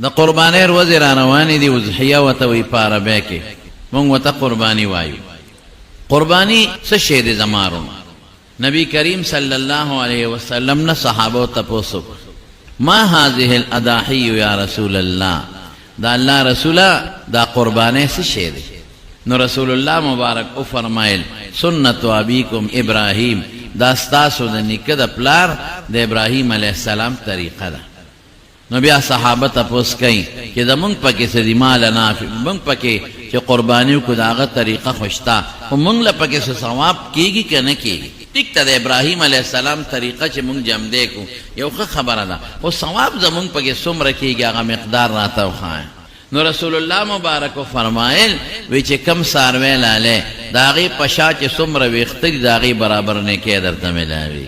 د قربانی ورځې را روانې دي اضحیه ورته وایي په عربی کې موږ ورته قرباني وایو قربانی څه شی دی زمارو نبی کریم صلی الله علیه وسلم نه صحابه تپوسو ما هذه الاضاحی یا رسول الله دا الله رسوله دا قربانی څه شی دی نو رسول الله مبارک او فرمایل سنت ابیکم ابراهیم دا ستاسو د نیکه د پلار د ابراهیم علیه السلام طریقه ده نو بیا صحابه تپوس کوي چې زمونږ پکې څه دي مال نافع موږ پکې چې قرباني وکړو د هغه طریقه خو شته خو موږ له پکې څه ثواب کېږي که نه کېږي ټیک ته د ابراهیم علیه السلام طریقه چې موږ جمدی کړو یو ښه خبره ده خو ثواب زمونږ پکې څومره کېږي هغه مقدار راته وښایه نو رسول الله مبارک فرمایل وی چې کم څاروی لالی د هغې په شا چې څومره ویښته دي د هغې برابر نیکۍ درته میلاوي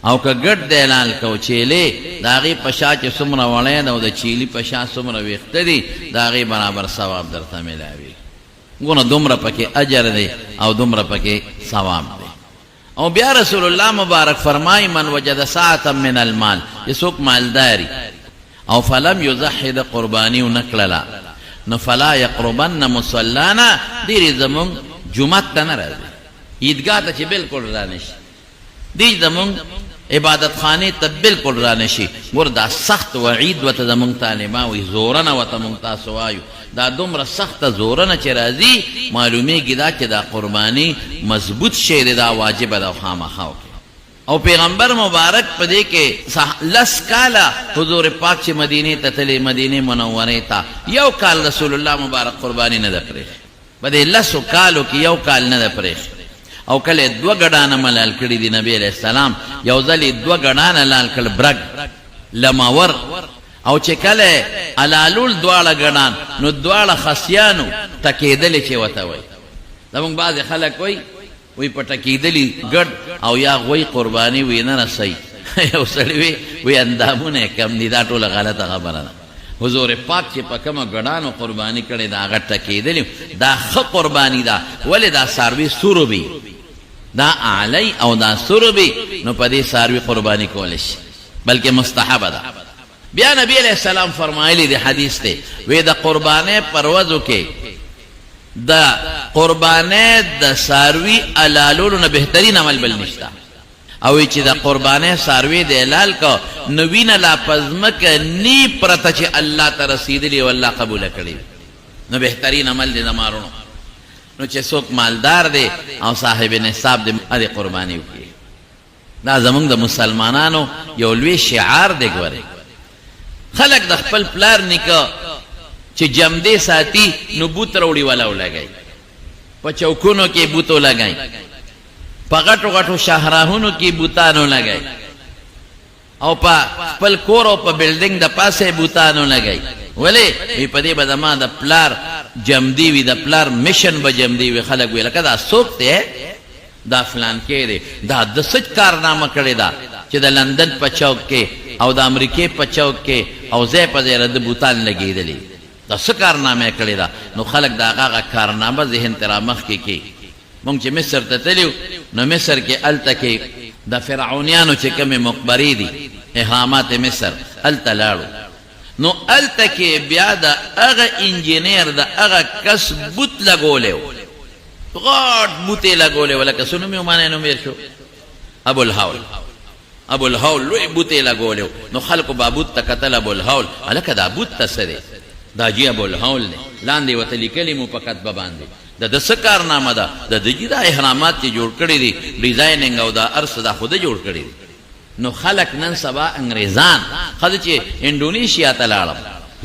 او که ګډ دی لال کو چیلې د هغې په شا چې څومره وړی ده او د چیلي په شا څومره ویښته دي د هغې برابر ثواب درته میلاوي ګونه دومره پکې اجر دی او دومره پکې ثواب دی او بیا رسول الله مبارک فرمای من وجد ساعتا من المال چې څوک مالداري او فلم یضحي د قرباني ونکړله نو فلا یقربن مصلانا ډېرې زمونږ جومات ته نه راځي عیدګاه ته چې بلکل را نشي دی زمونږ عبادت خانه ته بلکل را نشي ګور دا سخت وعید ورته زمونږ طالبان وایي زورنه ورته مونږ تاسو وایو دا دومره سخته زورنه چې راځي معلومیږي دا چې دا قرباني مضبوط شی دی دا واجبه ده خامخا وکړي او پیغمبر مبارک په دې کې 10 کاله حضور پاک چې مدینې ته تللی مدینې منورې ته یو کال رسول الله مبارک قرباني نه ده پرېښې په دې 10 کالو کې یو کال نه ده پرېښې او کله 2 ګډانه ملال کړي دي نبی علیہ السلام یو ځلې 2 ګډانه لال کړ برګ لماور او چې کله علالول دواړه ګډان نو دواړه خسیانو ټکېدلې چې ورته وایي زموږ بعضې خلک وی په ټکېدلي ګډ او یا وی قرباني وی نه رسئ یو سړی وی اندامونه یې کم دي دا ټوله غلطه خبره ده حضور پاک چې په کومه ګډانو قرباني کړې ده هغه ټکېدلي دا ښه قرباني ده ولې دا څاروي سروبي دا اعلی او دا سروبي نو په دې څاروي قرباني کولی شي بلکې مستحبه ده بیا نبی علیہ السلام فرمایلی دی حدیث ته وی د قربانۍ پر ورځو کې د قربانۍ د څاروي حلالولو نه بهترین عمل بل نشته او چې د قربانۍ څاروي د حلال کو نو وینه لا په ځمکه نی پرته چې الله ته رسېدلي او الله قبوله کړي نو بهترین عمل دی د مارونو نو چې څوک مالدار دی او صاحب نصاب دی هغې قرباني وکړي دا زمونږ د مسلمانانو یو لوی شعار دی ګورئ خلق د خپل پلار نیکه چې جمدې ساتي نو بوت راوړي والا ولګوي په چوکونو کې بوت ولګوي په غټو غټو شاهراهونو کې بوتان ولګوي او په خپل کور او په بلډینګ د پاسه بوتان ولګوي ولې وی په دې به زما د پلار جمدې وي د پلار میشن به جمدې وي خلک وی لکه دا څوک دی دا فلان کې دی دا د څه کارنامه کړې ده چې د لندن په چوک کې او د امریکې په چوک کې او ځای په ځای د بوتان لګېدلي دا څه کارنامه یې کړې ده نو خلک د هغه کارنامه ذهن ته را مخکې کړي مونږ چې مصر ته تللي نو مصر کې هلته کې د فرعونیانو چې کومې مقبرې دي احرامات مصر هلته لاړو نو هلته کې بیا د هغه انجینیر د هغه کس بوت لګولی و غټ بوت یې لګولی و لکه څه نوم یې ومانه نوم یې شو ابو الهول لوی بوت یې لګولی و نو خلکو به بوت ته کتل ابو الهول هلکه دا بوت ته څه دی دا جی ابو الهول دی لاندې ورته لیکلي مو په کتبه باندې د څه کارنامه ده د دې دا احرامات چې جوړ کړي دي ډیزایننګ او دا ارس دا خو ده جوړ کړي دي نو خلک نن سبا انګریزان ښځه چې انډونیشیا ته لاړم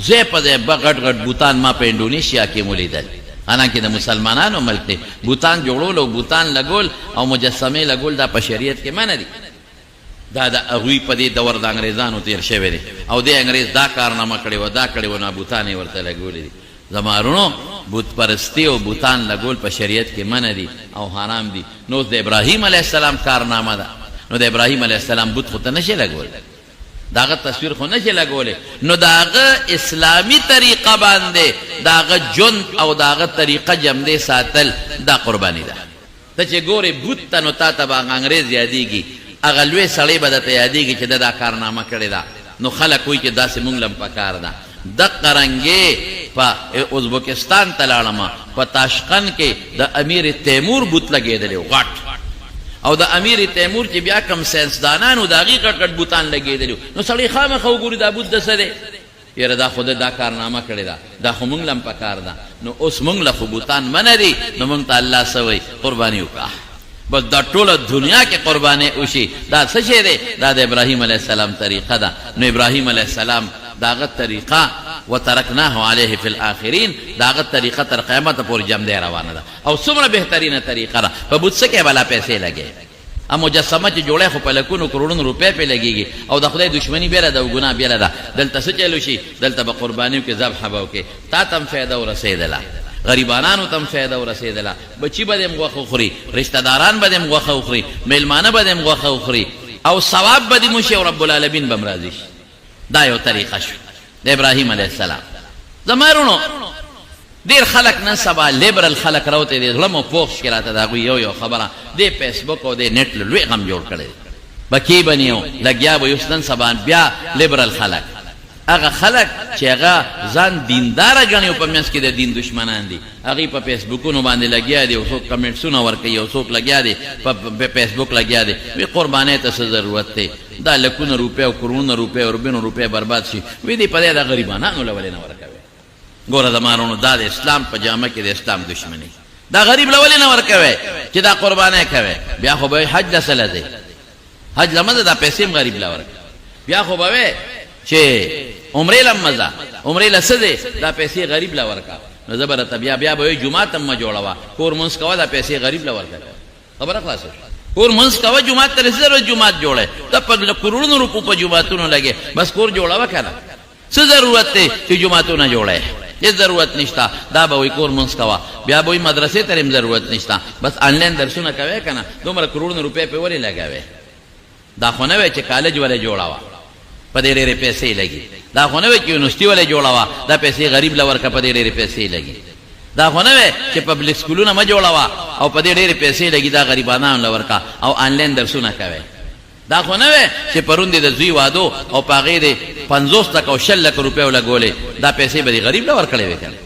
ځای په ځای غټ غټ بوتان ما په انډونیشیا کې مو لیدل حالانکې د مسلمانانو ملک دی بوتان جوړول او بوتان لګول او مجسمې لګول دا په شریعت کې منع دي دا د هغوی په دې دور د انګریزانو تیر شوی دی او دې انګریز دا کارنامه کړې وه دا کړې وه نو بوتان یې ورته لګولي دي زمارونو بوت پرستی او بوتان لګول په شریعت کې منع دي او حرام دي نو د ابراهیم علیه السلام کارنامه ده نو د ابراهیم علیه السلام بوت خو ته نشي لګول د هغه تصویر خو نشي لګولی نو د هغه اسلامي طریقه باندې د هغه ژوند او د هغه طریقه جمدې ساتل دا قرباني ده ته چې ګورې بوت ته نو تا ته به هغه انګریز یادېږي هغه لوی سړی به درته یادېږي چې ده دا کارنامه کړې ده نو خلک وایي چې داسې مونږ له هم پکار ده دقه رنګې په ازبکستان ته لاړم، په تاشقند کې د امیر تیمور بوت لګېدلی و غټ، او د امیر تیمور چې بیا کم ساینسدانانو د هغې غټ غټ بوتان لګېدلي وو. نو سړی خامخا وګوري دا بوت د څه دی، یاره دا خو دا کارنامه کړې ده، دا خو موږ له هم پکار ده. نو اوس موږ له خو بوتان منه دي، نو موږ ته الله څه وایي؟ قرباني وکړه. بس دا ټوله دنیا کې قرباني وشي. دا څه شی دی؟ دا د ابراهیم علیه السلام طریقه ده. نو ابراهیم علیه السلام د هغه طریقه وترکناه علیه فی الاخرین، د هغه طریقه تر قیامته پورې جمدی روانه ده، او څومره بهترینه طریقه ده. په بوت څه کې بلا پیسې لګې، مجسمه چې جوړی خو په لکونو کروڑونو روپۍ پې لګېږي، او د خدای دشمني بیله ده او ګناه بیله ده. دلته څه چلو شي؟ دلته به قربانیو کې ذبحه به وکړې، تا ته هم فایده ورسېدله، غریبانانو ته هم فایده ورسېدله، بچي به دې هم غوښه وخوري، رشته داران به دې هم غوښه وخوري، میلمانه به دې هم غوښه وخوري، او ثواب به دې موشي، او رب العالمین به هم راضي شي. دا یو طریقه شو د ابراهیم علیه السلام. زما وروڼو ډېر خلک نن سبا لیبرل خلک راوتی دي، زړه مو پوخ شي راته د هغوی یو خبره، دې فیسبوک او دې نیټ له لوی غم جوړ کړی دی، بکې به نه یو لګیا به یوس نن سبا بیا لیبرل خلک، هغه خلک چې هغه ځان دینداره ګڼي او په منځ کې د دین دشمنان دي، هغوی په فیسبوکونو باندې لګیا دي، او څوک کمنټسونه ورکوي، او څوک لګیا دي په فیسبوک لګیا دي، وی قربانۍ ته څه ضرورت دی؟ دا لکونه روپۍ او کروڑونه روپۍ او روبینو روپۍ برباد شي، وی دې په دې د غریبانانو له ولې نه ورکوي؟ ګوره زما وروڼو دا د اسلام په جامه کې د اسلام دشمني، دا غریب له ولې نه ورکوي چې دا قربانۍ کوي؟ بیا خو به حج له څه له دی؟ حج له مه دا پیسې هم غریب له ورکوي. بیا خو به وی چې عمرې له مزه، عمرې له څه دی؟ دا پیسې غریب له ورکه. نو زه به راته بیا به وی جومات هم مه جوړوه، کور منځ کوه، دا پیسې غریب له ورکه. خبره خلاصه شوه. کور منځ کوه، جومات ته رسېدل جومات جوړی، ته په کروڑونو روپو په جوماتونو لګې، بس کور جوړوه که نه؟ څه ضرورت دی چې جوماتونه جوړی؟ هیڅ ضرورت نشته. دا به وایي کور منځ کوه، بیا به وایي مدرسې ته هم ضرورت نشته، بس آنلاین درسونه کوې که نه؟ دومره کروڑونه روپۍ پې ولې لګوې؟ دا خو نه وی چې کالج ولې جوړوه، په دې ډېرې پیسې لګي. دا خو نه وی چې یونیورسټي ولې جوړوه، دا پیسې غریب له ورکه، په دې ډېرې پیسې لګي. دا خو نه وی چې پبلک سکولونه مه جوړوه او په دې ډېرې پیسې لګي، دا غریبانانو له ورکه، او آنلاین درسونه کوې. دا خو نه وی چې پرون دې د زوی وادو او په هغې دې 50 لک او 60 لک روپۍ ولګولې، دا پیسې به دې غریب له ورکړې وې که نه؟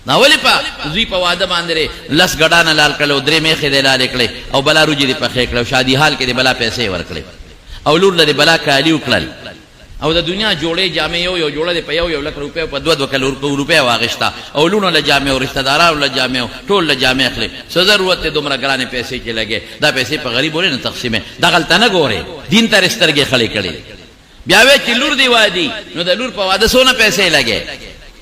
دا ولې په زوی په واده باندې 10 ګډانه لال کړې او 3 میخې دې لالې کړې او بلا روجې دې پخې کړې او شادي حال کې دې بلا پیسې ورکړې او لور له دې بلا کالي وکړل، او د دنیا جوړې جامې یو جوړه دې په 1 لک روپۍ په 2 روپۍ واغېسته، او لونو له جامې او رشته دارانو له جامې او ټول له جامې اخلي. څه ضرورت دی دومره ګرانې پیسې چې لګې؟ دا پیسې په غریب ولې نه تقسیمې؟ دغلته نه ګورې، دین ته سترګې خړې کړې. بیا وی چې لور دی وادي، نو د لور په واده څونه پیسې لګې،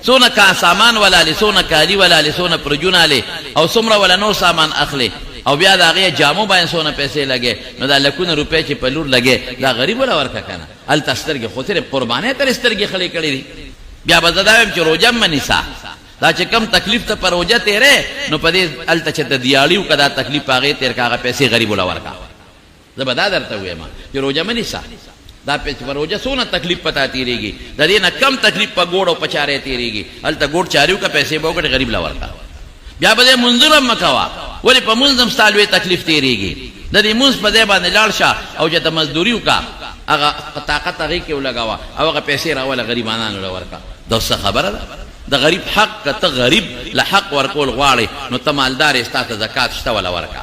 څونه کا سامان ولالې، څونه کالي ولالې، څونه پرجونه لې، او څومره ولا نور سامان اخلي، او بیا د هغې جامو باندې څونه پیسې لګې. نو دا لکونه روپۍ چې په لور لګې، دا غریب وله ورکه که نه؟ هلته سترګې خو صرف قربانۍ ته سترګې خړې کړې دي. بیا به زه دا وایم چې روژه هم مه نیسه، دا چې کم تکلیف ته په روژه تېرې، نو په دې هلته چې ته دیاړي وکړه، دا تکلیف په هغې تېر کړه، هغه پیسې غریب وله ورکه. زه به دا درته ووایم چې روژه مه نیسه، دا په روژه څونه تکلیف پتا تېرېږي، د دې نه کم تکلیف په ګوړ او په چارې تېرېږي. هلته ګوړ چارې وکړه، پیسې به وکړې، غریب له ورکه. بیا به دې منځونه هم مه کوه، ولې په منځ هم ستا لوی تکلیف تېرېږي. د دې منځ په ځای باندې لاړ شه او چې ته مزدوري وکړه، هغه طاقت هغې کې ولګوه او هغه پیسې راوله غریبانانو له ورکه. دا څه خبره ده؟ د غریب حق، که ته غریب له حق ورکول غواړې، نو ته مالدار یې، ستا ته زکات شته، وله ورکه.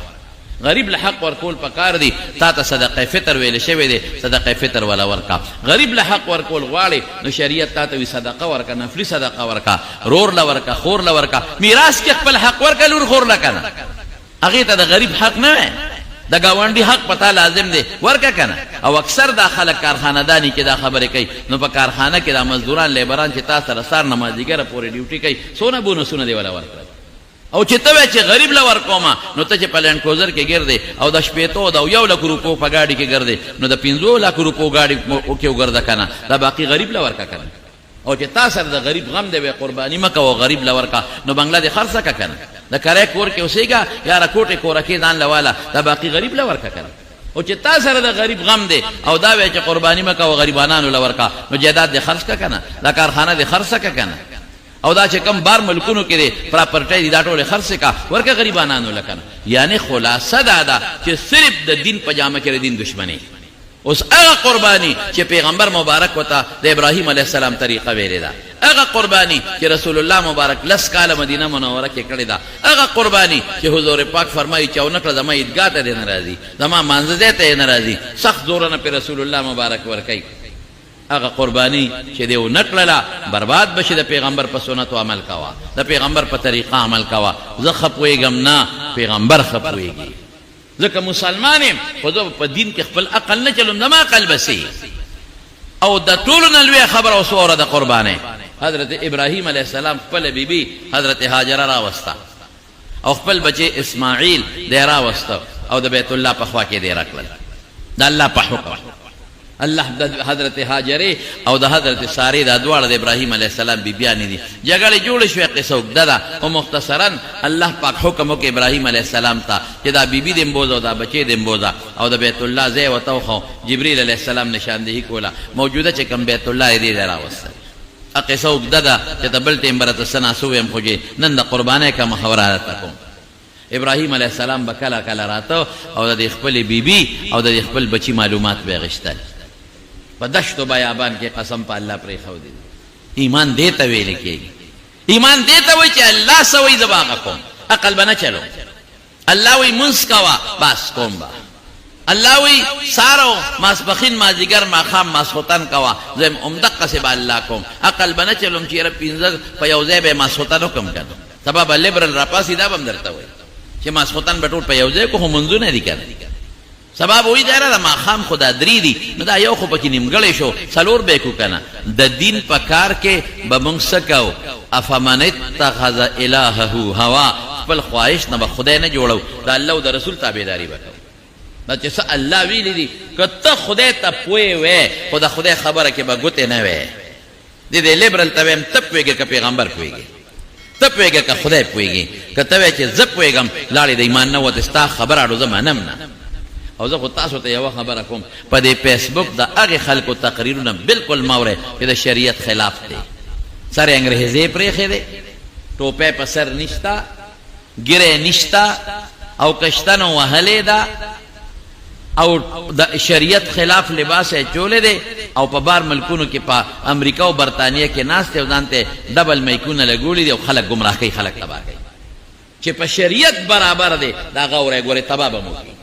غریب له حق ورکول پکار دی، تا ته صدقه فطر ویل شوی دی، صدقه فطر ولا ورکا. غریب له حق ورکول غواړي، نو شریعت تا ته وی صدقه ورکا، نفلی صدقه ورکا، رور له ورکا، خور له ورکا، میراث کې خپل حق ورکا، لور خور له کنه. هغې ته د غریب حق نه وی، د ګاونډي حق پتا لازم دی، ورکا کنه. او اکثر دا خلک کارخانهداني کې دا خبرې کوي، نو په کارخانه کې دا مزدوران لیبران چې تا سره سار نه مازدیګره پورې ډیوټي کوي، څونه بونسونه دی ولا ورکړه. او چې ته وایې چې غریب له ورکومه، نو ته چې په لینډ کروزر کې ګرځې او د 80 د 1 لک روپو په ګاډي کې ګرځې، نو د 15 لک روپو ګاډي کې وګرځه که نه، دا باقي غریب له ورکه که نه. او چې تا سره د غریب غم دی، وی قرباني مه کوه، غریب له ورکه، نو بنګله دې خرڅه که که نه. د کرای کور کې اوسېږه، یاره کوټې کورکې ځان له واله، دا باقي غریب له ورکه که نه. او چې تا سره د غریب غم دی او دا وایې چې قرباني مه کوه، غریبانانو له ورکه، نو جایداد دې خرڅ که که نه، دا کارخانه دې خرڅه که که نه، او دا چې کم بار ملکونو کې دی پراپرټۍ دی، دا ټولې خرڅې کا، ورکه غریبانانو له کنه. یعنې خلاصه دا ده چې صرف د دین په جامه کې د دین دشمني. اوس هغه قرباني چې پیغمبر مبارک وته د ابراهیم علیه السلام طریقه ویلې ده، هغه قربانی چې رسول الله مبارک لس کاله مدینه منوره کې کړې ده، هغه قربانی چې حضور پاک فرمایي چې او نکړه زما عیدګاه ته نه راځي، زما مانځه ته نه راځي، سخت زور نه په رسول الله مبارک ورکړي. هغه قربانی چې دی و نکړله برباد بشي. د پیغمبر په سنت عمل کوا، د پیغمبر په طریقه عمل کوا. زه خپويږم نه، پیغمبر خپويږي. ځکه مسلمان یم خو زه په دین کې خپل عقل نه چلوم، زما عقل بسي. او د ټولو نه لویه خبره اوس واوره د قربانۍ. حضرت ابراهیم علیه السلام خپل بیبي حضرت هاجره راوسته او خپل بچی اسماعیل دی راوسته او د بیت الله په خوا کې دی راکړل د الله په حکم. الله د حضرت هاجره او د حضرت ساره د دواړه د ابراهیم علیه السلام بیبیانې دي. جګړې جوړې شوې، قصه اوږده ده او مختصرا الله پاک حکم وکړ ابراهیم علیه السلام ته چې دا بیبي دې مبوزه او دا بچی دې مبوزه او د بیت الله ځای ورته وښو. جبریل علیه السلام نشاندهي کوله، موجوده چې کوم بیت الله یې دې راوسته. قصه اوږده ده چې ته بل ټیم به راته څه ناسو ویم، خو چې نن د قربانۍ کومه خبره راته کوم. ابراهیم علیه السلام به کله کله راته او د خپلې بیبي او د خپل بچي معلومات به یې غوښتل. په دشت و بیابان کې قسم په الله پرېښودی. ایمان دې ته ویل کېږي، ایمان دې ته وایي چې الله څه وایي زه به هغه کوم، عقل به نه چلوم. الله وایي مونځ کوه، بس کوم به. الله وی سارو ماسپخین مازیګر ماښام ماسخوتن کوه، زه یم همدقسې به الله کوم. عقل به نه چلوم چې یاره پنځه په یو ځای به یې ماسخوتن وکړم که نه. سبا به لیبرل راپاسي دا به هم درته وایي چې ماسخوتن به ټول په یو ځای کو، خو منځونه دي که نه. سبا به وایي دا یاره د ماښام خو دا درې دي، نو دا یو خو پکې نیمګړی شو، څلور به یې کړو که نه. د دین په کار کې به موږ څه کوو؟ افمن اتخذ الهه هوا، خپل خواهش نه به خدای نه جوړو، د الله او د رسول تابعداري به کوو. دا چې څه الله ویلي دي، که ته خدای ته پوه وې خو د خدای خبره کې به ګوتې نه وې. دې لیبرل ته ویم ته پوهېږې که پیغمبر پوهېږې، ته پوهېږې که خدای پوهېږې. که ته وایې چې زه پوهېږم لاړې د ایمان نه وتې، ستا خبره اړو زه منم نه. او زه خو تاسو ته یوه خبره کوم، په دې فیسبوک د هغې خلکو تقریرونه بالکل مه اورئ چې د شریعت خلاف دی. سر انګریزی پرېښی دی، ټوپی په سر نشته، ګیری نشته او کشتنو وهلې ده او د شریعت خلاف لباس یې چولې دی او په بار ملکونو کې په امریکا او برطانیه کې ناست دی او ځان ته ډبل میکونه لګولي دي او خلک ګمراه کوي، خلک تباه کوي. چې په شریعت برابر دی دا غوره ګورې تباه به مو کوي.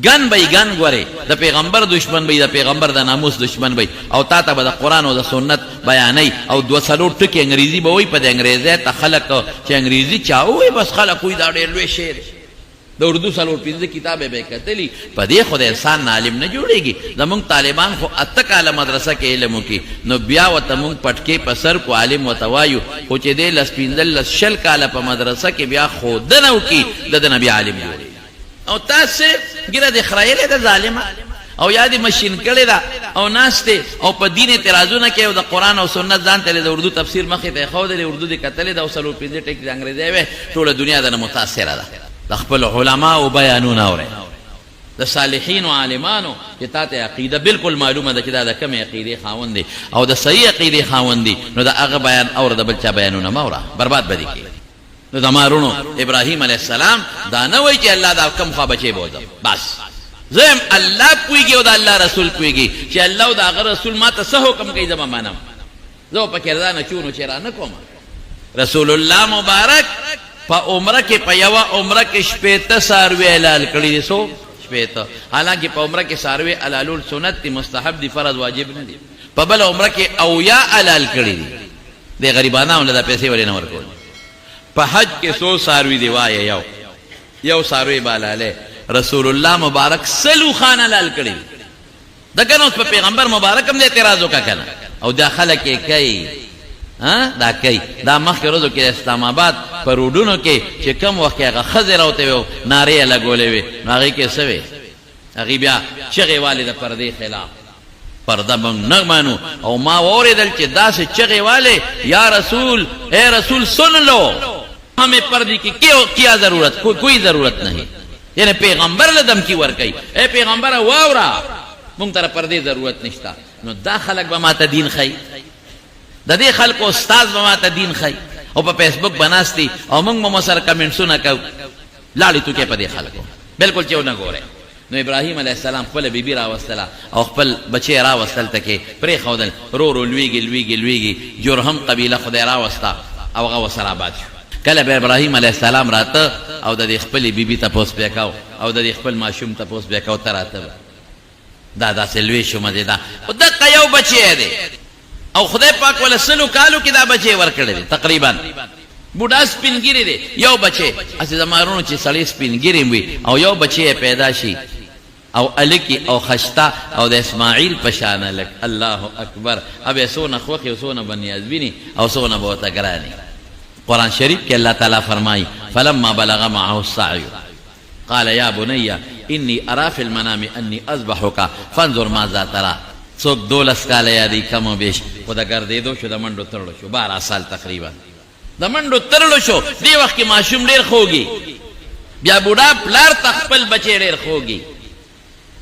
ګن به یې ګن ګورې، د پیغمبر دشمن به یې، د پیغمبر د ناموس دشمن به یې، او تا ته به د قرآن او د سنت بیانوي او دوه څلور ټکي انګریزي به وایي. په د انګریزۍ ته خلک چې انګریزي چا ووایي بس خلک وایي دا ډېر لوی شی دی. د اردو څلور پنځه کتابې به یې کتلي. په دې خو د انسان نه عالم نه جوړېږي. زمونږ طالبان خو 8 کاله مدرسه کې علم وکړي، نو بیا ورته مونږ پټکې په سر کو عالم ورته وایو، خو چې دی 10 15 کاله په مدرسه کې بیا ښودنه وکړي د ده نه بیا عالم جوړېږي. او تاسې ګیره دې خرایلې ده ظالمه او یا دې مشین کړې ده او ناستې او په دین اعتراضونه کوي او د قرآن او سنت ځان ته د اردو تفسیر مخې ته یې ښودلې، اردو دې کتلې ده او څلور پنځه ټکي د انګریزۍ وې. ټوله دنیا دنه متاثره ده. د خپل علماو بیانونه اورئ، د صالحینو عالمانو چې تا ته عقیده بالکل معلومه ده چې دا د کمې عقیدې خاوند دی او د صحیح عقیدې خاوند دی، نو د هغه بیان اوره، د بل چا بیانونه مه اوره، برباد به دې کړي. نو د مارونو ابراهیم علیه السلام دا نه وایي چې الله دا کم خوا بچی بوځم، بس زه یم الله پوهېږي او د الله رسول پوهېږي چې الله او د هغه رسول ما ته څه حکم کوي زه به منم. زه به پکې رضا نه چونو چې را نه کوم. رسول الله مبارک په عمره کې په یوه عمره کې 80 څاروي حلال کړي دي. څو 80؟ حالانکه په عمره کې څاروي حلالول سنت دي، مستحب دي، فرض واجب نه دي. په بل عمره کې اویا حلال کړي دي. د غریبانو له پیسې ولې نه ورکول. په حج کې 100 څاروي دی، وایه یو څاروي به حلاله. رسول الله مبارک سلو خان حلال کړي د کنه. اوس په پیغمبر مبارک هم د اعتراض وکړه کنه او دا خلک یې کوي، دا کوي. دا مخکې ورځو کې اسلام آباد په روډونو کې چې کم وخت کې هغه ښځې راوتې وې او نارې یې لګولې وې، نو هغې کې څه وې؟ هغې بیا چغې والې د پردې خلاف، پرده موږ نه مانو. او ما واورېدل چې داسې چغې والې، یا رسول اے رسول سن لو ہمیں پردے کی کیا ضرورت، کوئی ضرورت نہیں. یعنی پیغمبر له دمکی ورکوي، اے پیغمبر واورا مونږ ته پردې ضرورت نشته. نو دا خلک به ماته دین ښیي، د دې خلکو استاد به ماته دین ښیي او په فیسبوک به ناستي او موږ به سره کمنټسونه کوو. لاړې توکې په دې خلکو بالکل چې ونه ګورئ. نو ابراهیم علیه السلام خپل بیبي راوستله او خپل بچی راوستل ته کې پرېښودل رو رو لویږي جرهم قبیله خدای راوسته او هغه ورسره آباد شو. کله به ابراهیم علیه السلام راته او د دې خپلې بیبي تپوس بیا کو او د دې خپل ماشوم تپوس بیا کو ته راته دا داسې لوی شو مزېدار خو دقه یو بچی دی او خدای پاک وله 100 کالو کې دا بچی ورکړی دی تقریبا. بوډا سپینګیری دی یو بچی هسې زمارونو چې سړی سپینګیری وي او یو بچی پیدا شي او الکی او خشتا او د اسماعیل پشانه لک الله اکبر اب سونه خوخي او سونه بنیاز بینی او سونه بوته ګرانی. قرآن شریف کې الله تعالی فرمایي فلما بلغ معه السعي قال يا بني اني ارى في المنام اني اذبحك فانظر ماذا ترى. څوک 12 کاله یا دی کم و بیش خو د ګرځېدو شو د منډو تړلو شو 12 سال تقریبا د منډو تړلو شو. دی وخت کې ماشوم ډېر خوږي بیا بوډا پلار ته خپل بچی ډېر خوږي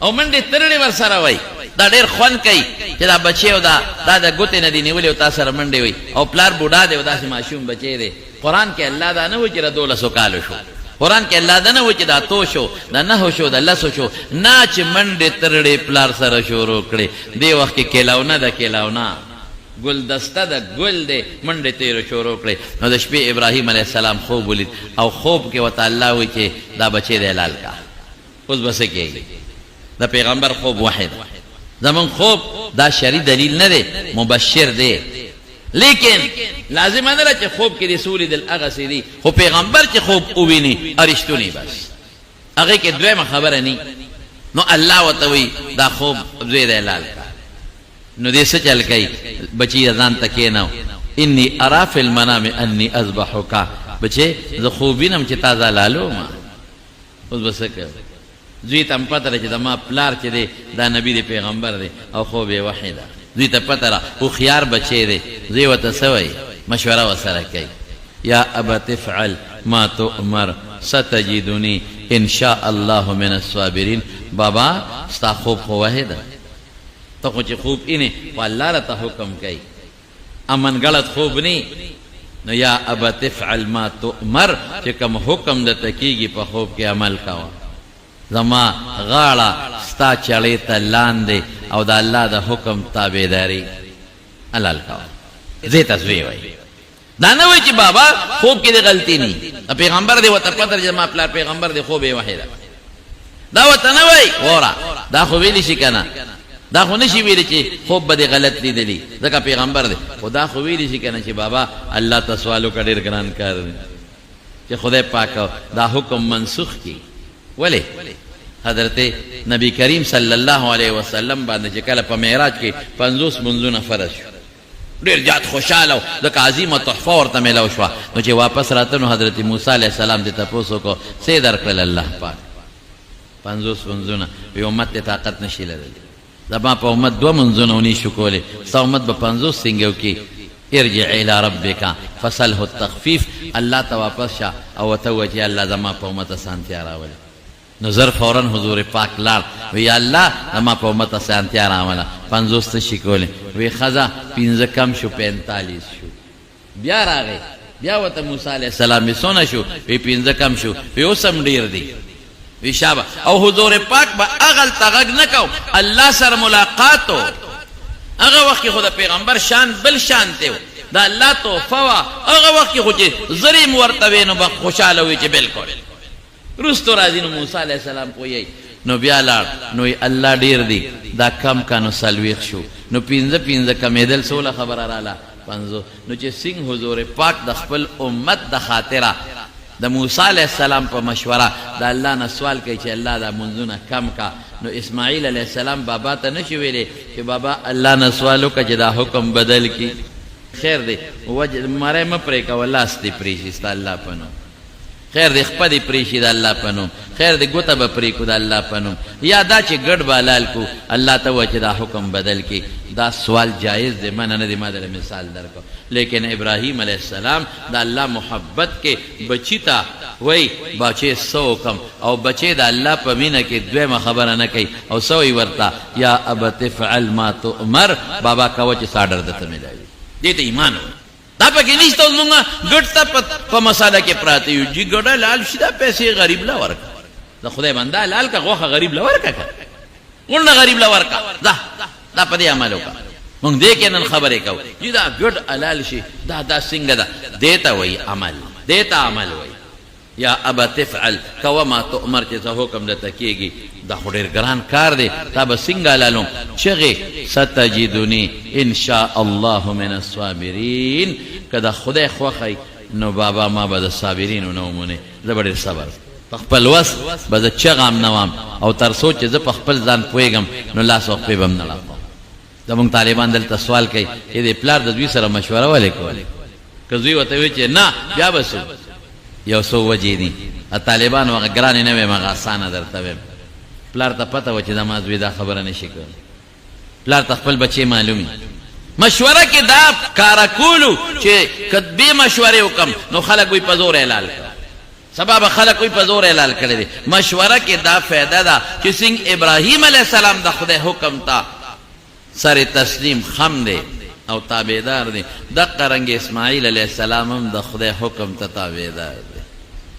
او منډې تړلې ورسره وای دا ډېر خوند کوي چې دا بچی او دا د ګوتې نه دی نیولې او تا سره منډې وي او پلار بوډا دی او داسې ماشوم بچی دی. قرآن کې الله دا نه وایي چې د 12 کالو شو. قرآن کې الله دا نه وایي چې دا تو شو د 9 شو د 10 شو نه چې منډې تړلې پلار سره شروع کړې. دې وخت کې کیلاونه د کیلاونه ګلدسته د ګل دی منډې تېرو شروع کړې. نو د شپې ابراهیم علیه السلام خوب ولید او خوب کې ورته الله وایي چې دا بچی دی حلال کا. اوس به څه کېږي؟ د پیغمبر خوب واحد زمون خوب دا شرعي دلیل نه دی مبشر دی لیکن لازم نه ده چې خوب کې رسول دل هغه سي دي خو پیغمبر چې خوب وویني ارشتونی بس هغه کې دویمه خبره ني. نو الله وتوي دا خوب زوی دی حلال کا. نو دې څه چل کوي بچی ځان تکې نه انی ارى فی المنام انی اذبحک بچی زه خوبینم چې تازه لالو ما. اوس بس کوي زوی ته پته چې د ما پلار چې دی دا نبی دی پیغمبر دی او خوب یې وحی ده. زوی ته پته را هوښیار بچی دی زوی ورته څه وایي مشوره ورسره کوي یا ابت افعل ما تؤمر ستجدنی ان شاء الله من الصابرین. بابا ستا خوب خو وحی ده ته خو چې خوب اینې خو الله راته حکم کوي امن غلط خوب نی. نو یا ابت افعل ما تؤمر چې کوم حکم درته کېږي په خوب کې عمل کوه. زما غاړه ستا چړې ته لاندې او د الله د حکم تابعداري حلال کوه. زه ته زوی وایي دا نه وایي چې بابا خوب کې د غلطي ني پیغمبر دی ورته پته چې زما پلار پیغمبر دی خوب یې وحی ده دا ورته نه وایي. وره دا خو ویلی شي که نه دا خو نشي ویلی چې خوب به دې غلط لیدلی ځکه پیغمبر دی خو دا خو ویلی شي که نه چې بابا الله ته سوال وکړه ډېر ګران کار دی چې خدای پاک دا حکم منسوخ کړي. ولې حضرت نبی کریم صلی الله علیه وسلم باندې چې کله په معراج کې 50 منځونه فرض شو ډېر زیات خوشحاله د عظیمه تحفه ورته میلاو شوه. نو چې واپس راته نو حضرت موسی علیه السلام ته تپوس وکړو څه درکړل الله پاک 50 منځونه په امت ته طاقت نشي لرلی زما په امت 2 منځونه ونی شو کولی ستا امت به 50 څنګه وکړي. ارجع الى ربك فسله التخفيف الله ته واپس شه او ته وایي چې الله زما په امت اسانتیا راولي. نظر فوراً حضور پاک لار وی الله زما په امت اسانتیا راوله 50 شي کولی. وی خزا 15 کم شو 45 شو بیا راغی بیا ورته موسی علیه السلام سونه شو وی 15 کم شو وی اوسم ډیر دی وی شابه او حضور پاک به اغل تغږ نه کو الله سره ملاقات هغه وخت خو د پیغمبر شان بل شان ته دا الله توفه وا هغه وخت خو چې زریم ورته وینو به خوشاله وي چې بالکل رستو راځي. نو موسی علیه السلام کوی نو بیا لاړ نو الله ډیر دی دا کم کانو سلويخ شو نو 15 کمیدل سوله خبره رااله 50. نو چې څنګه حضور پاک د خپل امت د خاطره د موسی علیه السلام په مشوره د الله نه سوال کوي چې الله دا منځونه کم کا. نو اسماعیل علیه السلام بابا ته نشي ویلې چې بابا الله نه سوال وکړه چې دا حکم بدل کی. خیر دی وجه مړی مه پرې کوه لاس دې پرېږي ستا الله په نوم خیر دی خپه دې پرېښي د الله په نوم خیر دی ګوته به پرې کړو د الله په نوم یا دا چې ګډ به حلال کو الله ته وایه چې دا حکم بدل کی. دا سوال جایز دی منه نه دی ما دله مثال درکو. لیکن ابراهیم علیه السلام د الله محبت کې بچی ته وای بچی سو کم او بچی د الله په مینه کې دویمه خبره نه کوي او سوی ورته یا ابت افعل ما تؤمر بابا کوه چې ستا ډر درته میلاوي. دې ته ایمان و دا پکې نشته. اوس مونږ ګډ ته په مساله کې پراته یو چې ګډه لال شي دا پیسې غریب له ورکړه د خدای بنده لال کا غوخه غریب لور کا ورنه غریب لور کا دا په دې عمل وکړه مونږ دې کې نن خبرې کوو چې دا ګډ حلال شي دا څنګه ده دیتا وای عمل دیتا عمل وای یا ابا تفعل کو ما تؤمر چې حکم دته کېږي دا خو ډېر ګران کار دی تا به څنګه حلالوم چغې ستجدني ان شاء الله من الصابرین که د خدای خوښی نو بابا ما به د صابرینو نه ومونې زه به ډېر صبر په خپل وس به زه چغام نه وام او تر څو چې زه په خپل ځان پوهېږم نو لاس وخپې به هم نه لاپم زمونږ طالبان دلته سوال کوي چې د پلار د دوی سره مشوره ولې کولی که دوی ورته وایي چې نه بیا به څو یو څو وجې دي طالبان هغه ګرانې نه ویم هغه اسانه درته ویم پلار ته پته وه چې زما زوی دا خبره نه شي کولی پلار ته خپل بچې معلومي مشوره کې دا کاره کولو چې که بې مشورې وکړم نو خلک وایي په زور اعلان کړه سبا به خلک وایي په زور اعلان کړی دی مشوره کې دا فایده ده چې څنګه ابراهیم علیه السلام د خدای حکم ته سر تسلیم خم دی او تابعدار دی دقه رنګ اسماعیل علیه السلام هم د خدای حکم ته تابعدار دی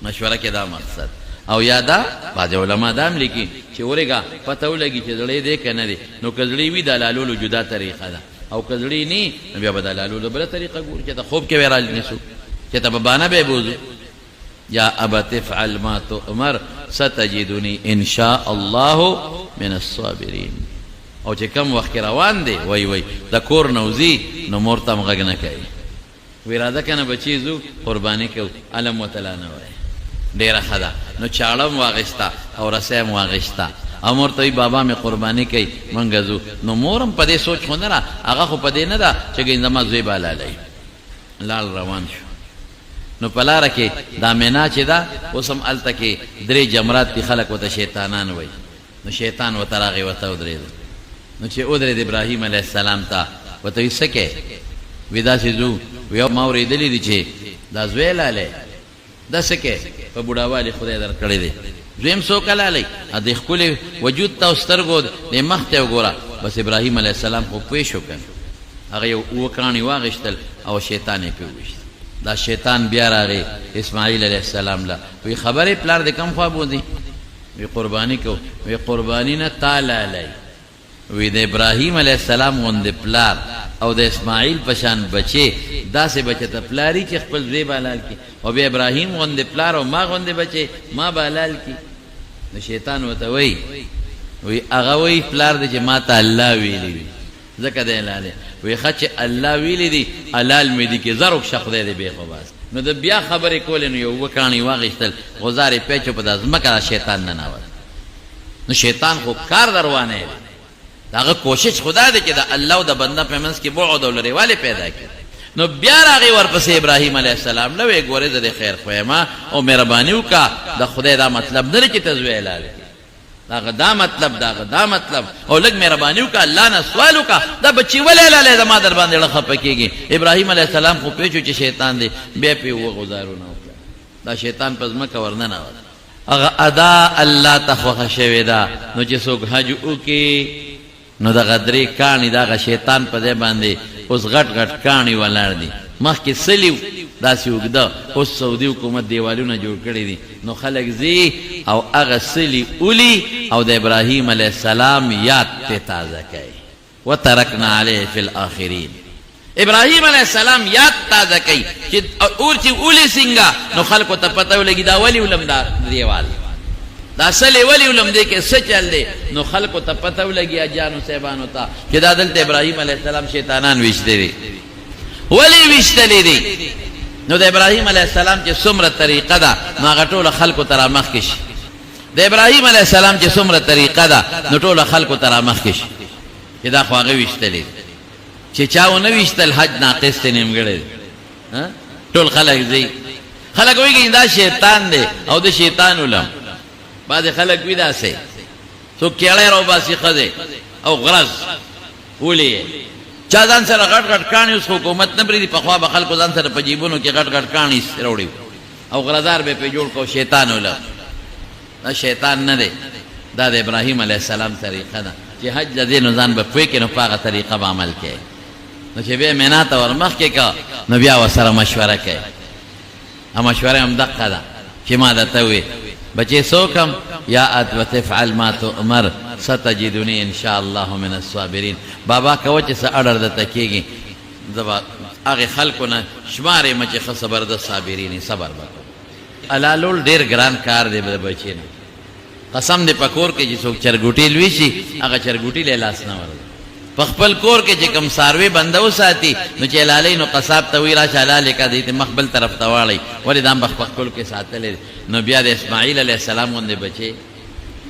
مشوره کې دا مقصد او یادا بعض علما دا هم لیکي چې ورېږه پته ولګي چې زړی دی که نه دی نو که زړی وي د حلالولو جدا طریقه ده او که زړی نه نو بیا به د حلالولو بله طریقه ګوري چې ته خوب کې به رانیسو چې ته به بانه به بوځو یا ابا تفعل ما تؤمر ستجدني ان شاء الله من الصابرین او چې کم وخت روان دی وای د کور نوزی نو مور ته هم غږ نه کوي وی راځه که نه بچي ځو قرباني کوو علم وتلا نه وایي ډېره ښه ده نو چاړه هم واخېسته او رسۍ هم واخېسته او مور ته وایي بابا مې قرباني کوي مونږ ځو نو مور هم په دې سوچ خو نه ده هغه خو په دې نه ده چې ګینه زما زوی به حلالوي لاړ روان شو نو په لاره کې دا مینا چې ده اوس هم هلته کې 3 جمرات دي خلک ورته شیطانان وایي نو شیطان ورته راغی ورته ودرېده نو چې ودرېد ابراهیم علیه السلام ته ورته وایي څه کوې وایي داسې ځو وی ما اورېدلي دي چې دا زوی لالی دا څه کوې په بوډاوالي خدای در کړی دی زوی هم څوک لالی د ښکلي وجود ته او سترګو د مخ ته وګوره بس ابراهیم علیه السلام خو پوه شو که هغه یو 7 کاڼي واغېستل او شیطان یې پرې وویشت دا شیطان بیا راغی اسماعیل علیه السلام له وی خبرې پلار د کم خوا بوځي وی قرباني کو وی قرباني نه تا لالی وی د ابراهیم علیه السلام غوندې پلار او د اسماعیل پشان بچې داسې بچه ته پلاري چې خپل زوی به حلال کړي او بیا ابراهیم غوندې پلار او ما غوندې بچې ما به حلال کړي نو شیطان ورته وایي وی هغه وایي پلار دی چې ما ته الله ویلي وي ځکه دی حلال وی ښه چې الله ویلي دي حلال مې دي کې زر وکشه خدای دې بې خو باس نو د بیا خبرې کولې نو یو 7 کاڼي واخېستل غزارې پیچو په دا ځمکه شیطان ننوت نو شیطان خو کار دروانه دی داغه کوشش خدا دی چې د الله او د بنده په منځ کې بعد او لرېوالی پیدا کړي نو بیا راغی ورپسې ابراهیم علیه السلام له وی ګورې زه د خیر خویما او مهرباني وکړه د خدای دا مطلب نه دی چې ته زوی حلال کړي داغه دا مطلب داغه دا مطلب او لږ مهرباني وکړه الله نه سوال وکړه دا بچي ولې حلالې زما در باندې ړه خفه کېږي ابراهیم علیه السلام خو پوه شو چې شیطان دی بیا پې وغوزارونه وکړه دا شیطان په ځمکه ورننوت هغه ادا الله ته خوښه شوې ده نو چې څوک حج وکړي نو دغه 3 کاڼي دغه شیطان په ځای باندې اوس غټ غټ کاڼي ولاړ دي مخکې سلیو داسې اوږده اوس سعودي حکومت دیوالونه جوړ کړي دي نو خلک ځي او هغه سلي اولي او د ابراهیم علیه السلام یاد ته تازه کوي وترکنا علیه فی الاخرین ابراهیم علیه السلام یاد تازه کوي چې اور چې اولی څنګه نو خلکو ته پته ولګي دا ولي ولم دا دیوال دا سلی ولی علم دی که څه چل دی نو خلکو ته پته ولګي اجانو صاحبانو ته چې دا دلته ابراهیم علیه السلام شیطانان ویشتلی دي ولی ویشتلی دي نو د ابراهیم علیه السلام چې څومره طریقه ده نو هغه ټوله خلکو ته رامخکې شي د ابراهیم علیه السلام چې څومره طریقه ده نو ټوله خلکو ته رامخکې شي چې دا خو هغه ویشتلی دي چې چا ونه ویشتل حج ناقص دی نیمګړی دی ټول خلک ځي خلک وایي دا شیطان دی او د شیطان علم بعض خلک وی داسې څوک کیړی راوباسي ښځې او غرض ولي چا ځان سره غټ غټ کاڼي اوس حکومت نه پرېږدي پخوا به خلکو ځان سره په جیبونو کې غټ غټ کاڼي راوړي او غرضار به پرې جوړ کو شیطان ولم دا شیطان نه دی دا د ابراهیم علیه السلام طریقه ده چې حج د دې نو ځان به پوه کړي نو په هغه طریقه به عمل کوي نو چې بیا مینا ته ور مخکې که نو بیا ورسره مشوره کوي او مشوره هم دقه ده چې ما درته وویل بچې څوک هم یا ادوت افعل ما تؤمر ستجدنی ان شاء الله من الصابرین. بابا کوه چې څه اډر درته کېږي زه هغې خلکو نه شمار یم چې ښه زبردست صابرین صبر به کوو. حلالول ډېر ګران کار دی د بچي نه. قسم دې په کور کې چې څوک چرګوټي لوي شي هغه چرګوټي له لاس نه ورځي. په خپل کور کې چې کوم څاروي بنده وساتي نو چې حلالۍ نو قصاب ته وایي راشه حلالې کا دې مخ بل طرف ته واړئ ولې دا هم په خپل کې ساتلی. نو بیا د اسماعیل علیه السلام غوندې بچی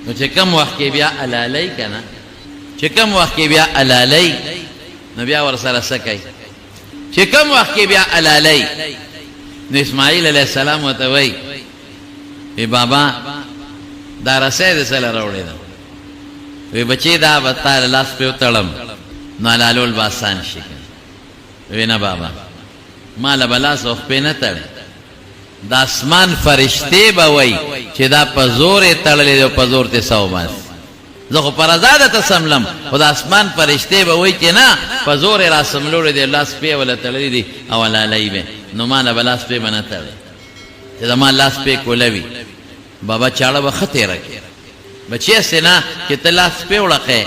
نو چې کم وخت کې بیا حلالۍ که نه چې کم وخت کې بیا حلالۍ نو بیا ورسره څه کوي چې کم وخت کې بیا حلالۍ نو اسماعیل علیه السلام ورته وایي وی بابا دا رسۍ د څه له راوړې ده وی بچی دا به تا لاس پې وتړم نو حلالول به آسان شي. وی نه بابا ما له به لاس او خپې نه تړې د اسمان فرشتې به وایي چې دا په زور یې تړلی دی او په زور ترې څه وباسي. زه خو په رضا درته سملم خو د اسمان فرشتې به وایي چې نه په زور یې را سملولی دی لاس پې وله تړلی دی او حلالۍ به نو ما له به لاس پې به نه تړې چې زما لاس پې کولوي. بابا چاړه به ښه تېره کړې بچی هسې نه چې ته لاس پې وړقې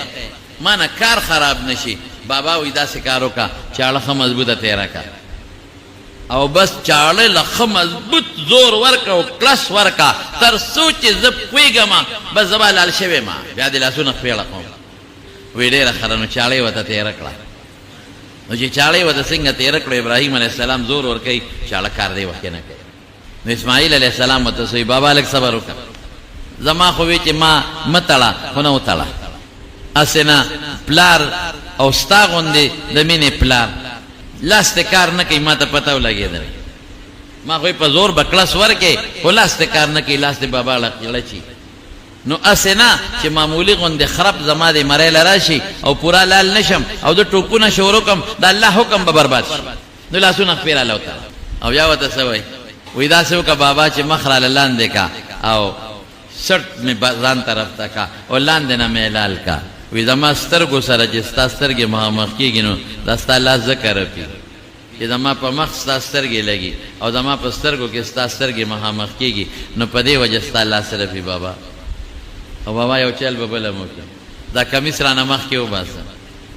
ما نه کار خراب نه شي. بابا وایي داسې کار وکړه چاړه ښه مضبوطه تېره کړه او بس چاړه له ښه مضبوط زور ورکړه او کلس ورکړه تر څو چې زه پوهېږم بس زه به حلال شوی ما بیا دې لاسونه خپې وړقوم. وایي ډېره ښه ده نو چاړه یې ورته تېره کړه. نو چې چاړه یې ورته څنګه تېره کړه ابراهیم علیه السلام زور ورکوي چاړه کار دی وخت نه کوي. نو اسماعیل علیه السلام ورته وایي بابا لږ صبر وکړه زما خو وی چې ما مه تړه خو نه وتړه هسې نه پلار او ستا غوندې د مینې پلار لاس ته کار نه کوي ما ته پته ولګېدل ما خو په زور به کلس ورکې خو لاس ته کار نه کوي لاس ته بابا لچي. نو هسې نه چې معمولي غوندې خراب زما د مرۍ له راشي او پوره لال نشم او د ټوپونه شروع کړم د الله حکم به برباد شي. نو لاسونه خپې راله وتړه او بیا ورته څه وایي وایي داسې وکړه بابا چې مخ راله لاندې کا او سټ مې ځان طرف ته کا او لاندې نه مې لال کا. وی زما سترګو سره چې ستا سترګې مخامخ کېږي نو دا ستا لاس ځکه رپي چې زما په مخ ستا سترګې لګي او زما په سترګو کې ستا سترګې مخامخ کېږي نو په دې وجه ستا لاس رپي بابا. او بابا یو چل به بله مو کړي دا کمیس رانه مخکې وباسه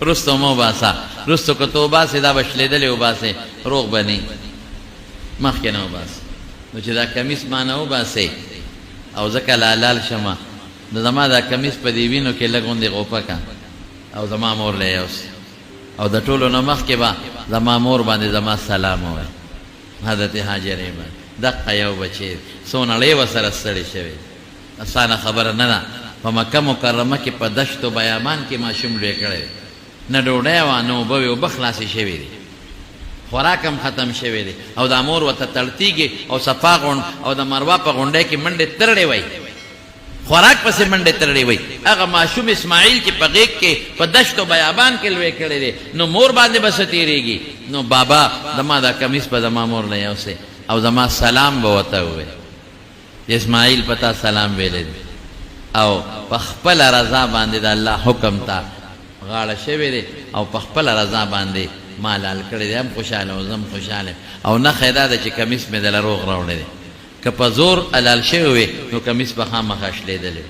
وروسته مه وباسه وروسته که ته وباسې دا به شلېدلې وباسې روغ به نه مخکې نه وباسه. نو چې دا کمیس ما نه وباسې او ځکه لالال شمه نو زما دا کمیس په دې وینو کې لږ غوندې غوپه که او زما مور له یوسې او د ټولو نه مخکې به زما مور باندې زما سلام ووایي حضرت هاجرې باندې دقه یو بچی څو نړۍ ورسره ستړې شوې اسانه خبره نه ده. په مکه مکرمه کې په دشت و بیابان کې ماشوم لوی کړی نه ډوډۍ وه نه اوبه وې اوبه خلاصې شوې دي خوراک هم ختم شوی دی او دا مور ورته تړتیږي او صفا غونډ او د مروه په غونډۍ کې منډې ترړې وای خوراک پسې منډې ترړې وای. هغه ماشوم اسماعیل چې په غېږ کې په دشت و بیابان کې لوی کړی دی نو مور باندې به څه تېرېږي. نو بابا زما دا کمیس به زما مور نه یوسې او زما سلام به ورته ووایي اسماعیل پتا سلام ویلی دی او په خپله رضا باندې د الله حکم ته غاړه شوی دی او په خپله رضا باندې ما لال کړی دی هم خوشحاله او زم خوشحاله او نه خیدا ده چې کمیس مې دله روغ راوړی دی که په زور حلال شوی وي نو کمیس به خامخا شلېدلی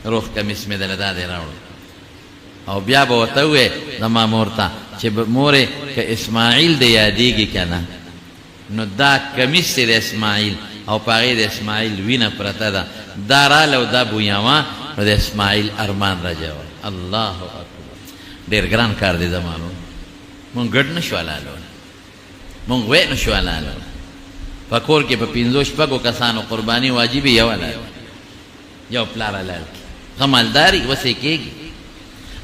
روغ کمیس مې دله دا دی راوړی. او بیا به ورته ووایې زما مور ته چې مورې که اسماعیل د یادېږي که نه نو دا کمیس دی د اسماعیل او په هغې د اسماعیل وینه پرته ده دا راله او دا بویاوه نو د اسماعیل ارمان رجوه. الله اکبر ډېر ګران کار دی زمانو مونږ ګډ نه شو حلالولی مونږ وی نه شو حلالولی په کور کې په پنځو شپږو کسانو قرباني واجب یو حلال یو پلار حلال کړي ښه مالداري وسې کېږي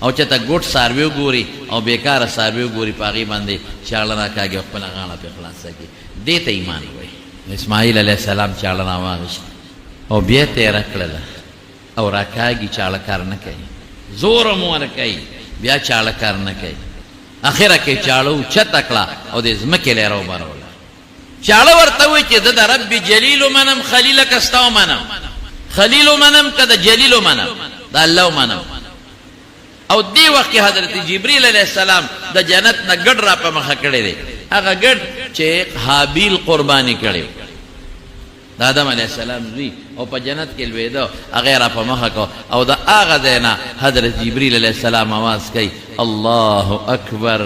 او چې ته ګوټ څاروي وګوري او بېکاره څاروي وګوري په هغې باندې چاړه راکاږي او خپله غاړه پرې خلاصه کړي دې ته ایمان وایي. اسماعیل علیه السلام چاړه راواغېسته او بیا یې تېره کړله او راکاږي چاړه کار نه کوي زور هم ورکوي بیا چاړه کار نه کوي. اخره کې چاړه اوچته کړه او د ځمکې له یې راوبروله. چاړه ورته وایي چې زه د رب جلیلو منم خلیله که ستا ومنم خلیلو منم که د جلیلو منم د الله ومنم. او دې وخت کې حضرت جبریل علیه السلام د جنت نه ګډ را په مخه کړی دی هغه ګډ چې حابیل قرباني کړی د آدم علیہ السلام زوی او په جنت کې لویده هغه را په مخه کو او د هغه ځای نه حضرت جبریل علیہ السلام آواز کوي الله اکبر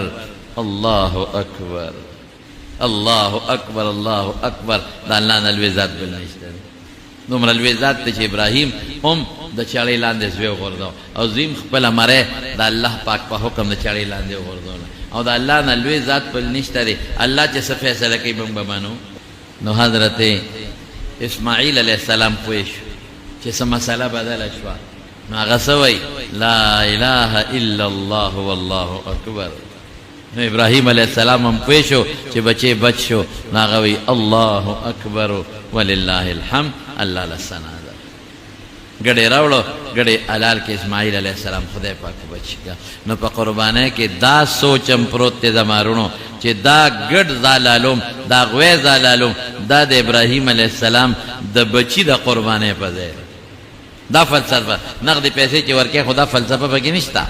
الله اکبر الله اکبر الله اکبر د الله نه لوی ذات بل نشته دومره لوی ذات ته چې ابراهیم هم د چړې لاندې زوی وغورځاو او زیم خپله مری د الله پاک په حکم د چړې لاندې وغورځوله او د الله نه لوی ذات بل نشته دی الله چې څه فیصله کوي موږ به منو نو حضرت اسماعیل علیہ السلام پوه شو چې څه مسله بدله شوه نو هغه څه وایي لا اله الا الله والله اکبر نو ابراهیم علیہ السلام هم پوه شو چې بچې بچ شو نو هغه وایي الله اکبر ولله الحمد الله له ثنا ده ګډې راوړو ګډې حلال کې اسماعیل علیہ السلام خدای پاک بچ کړه نو په قربانۍ کې دا سوچم پروت دی زمارونو چې دا ګډ زالالوم دا غوی زالالوم دا د ابراهیم علیہ السلام د بچی د قربانۍ په ځای دا فلسفه نقد پیسې چې ورکې خدا فلسفه پکې نشته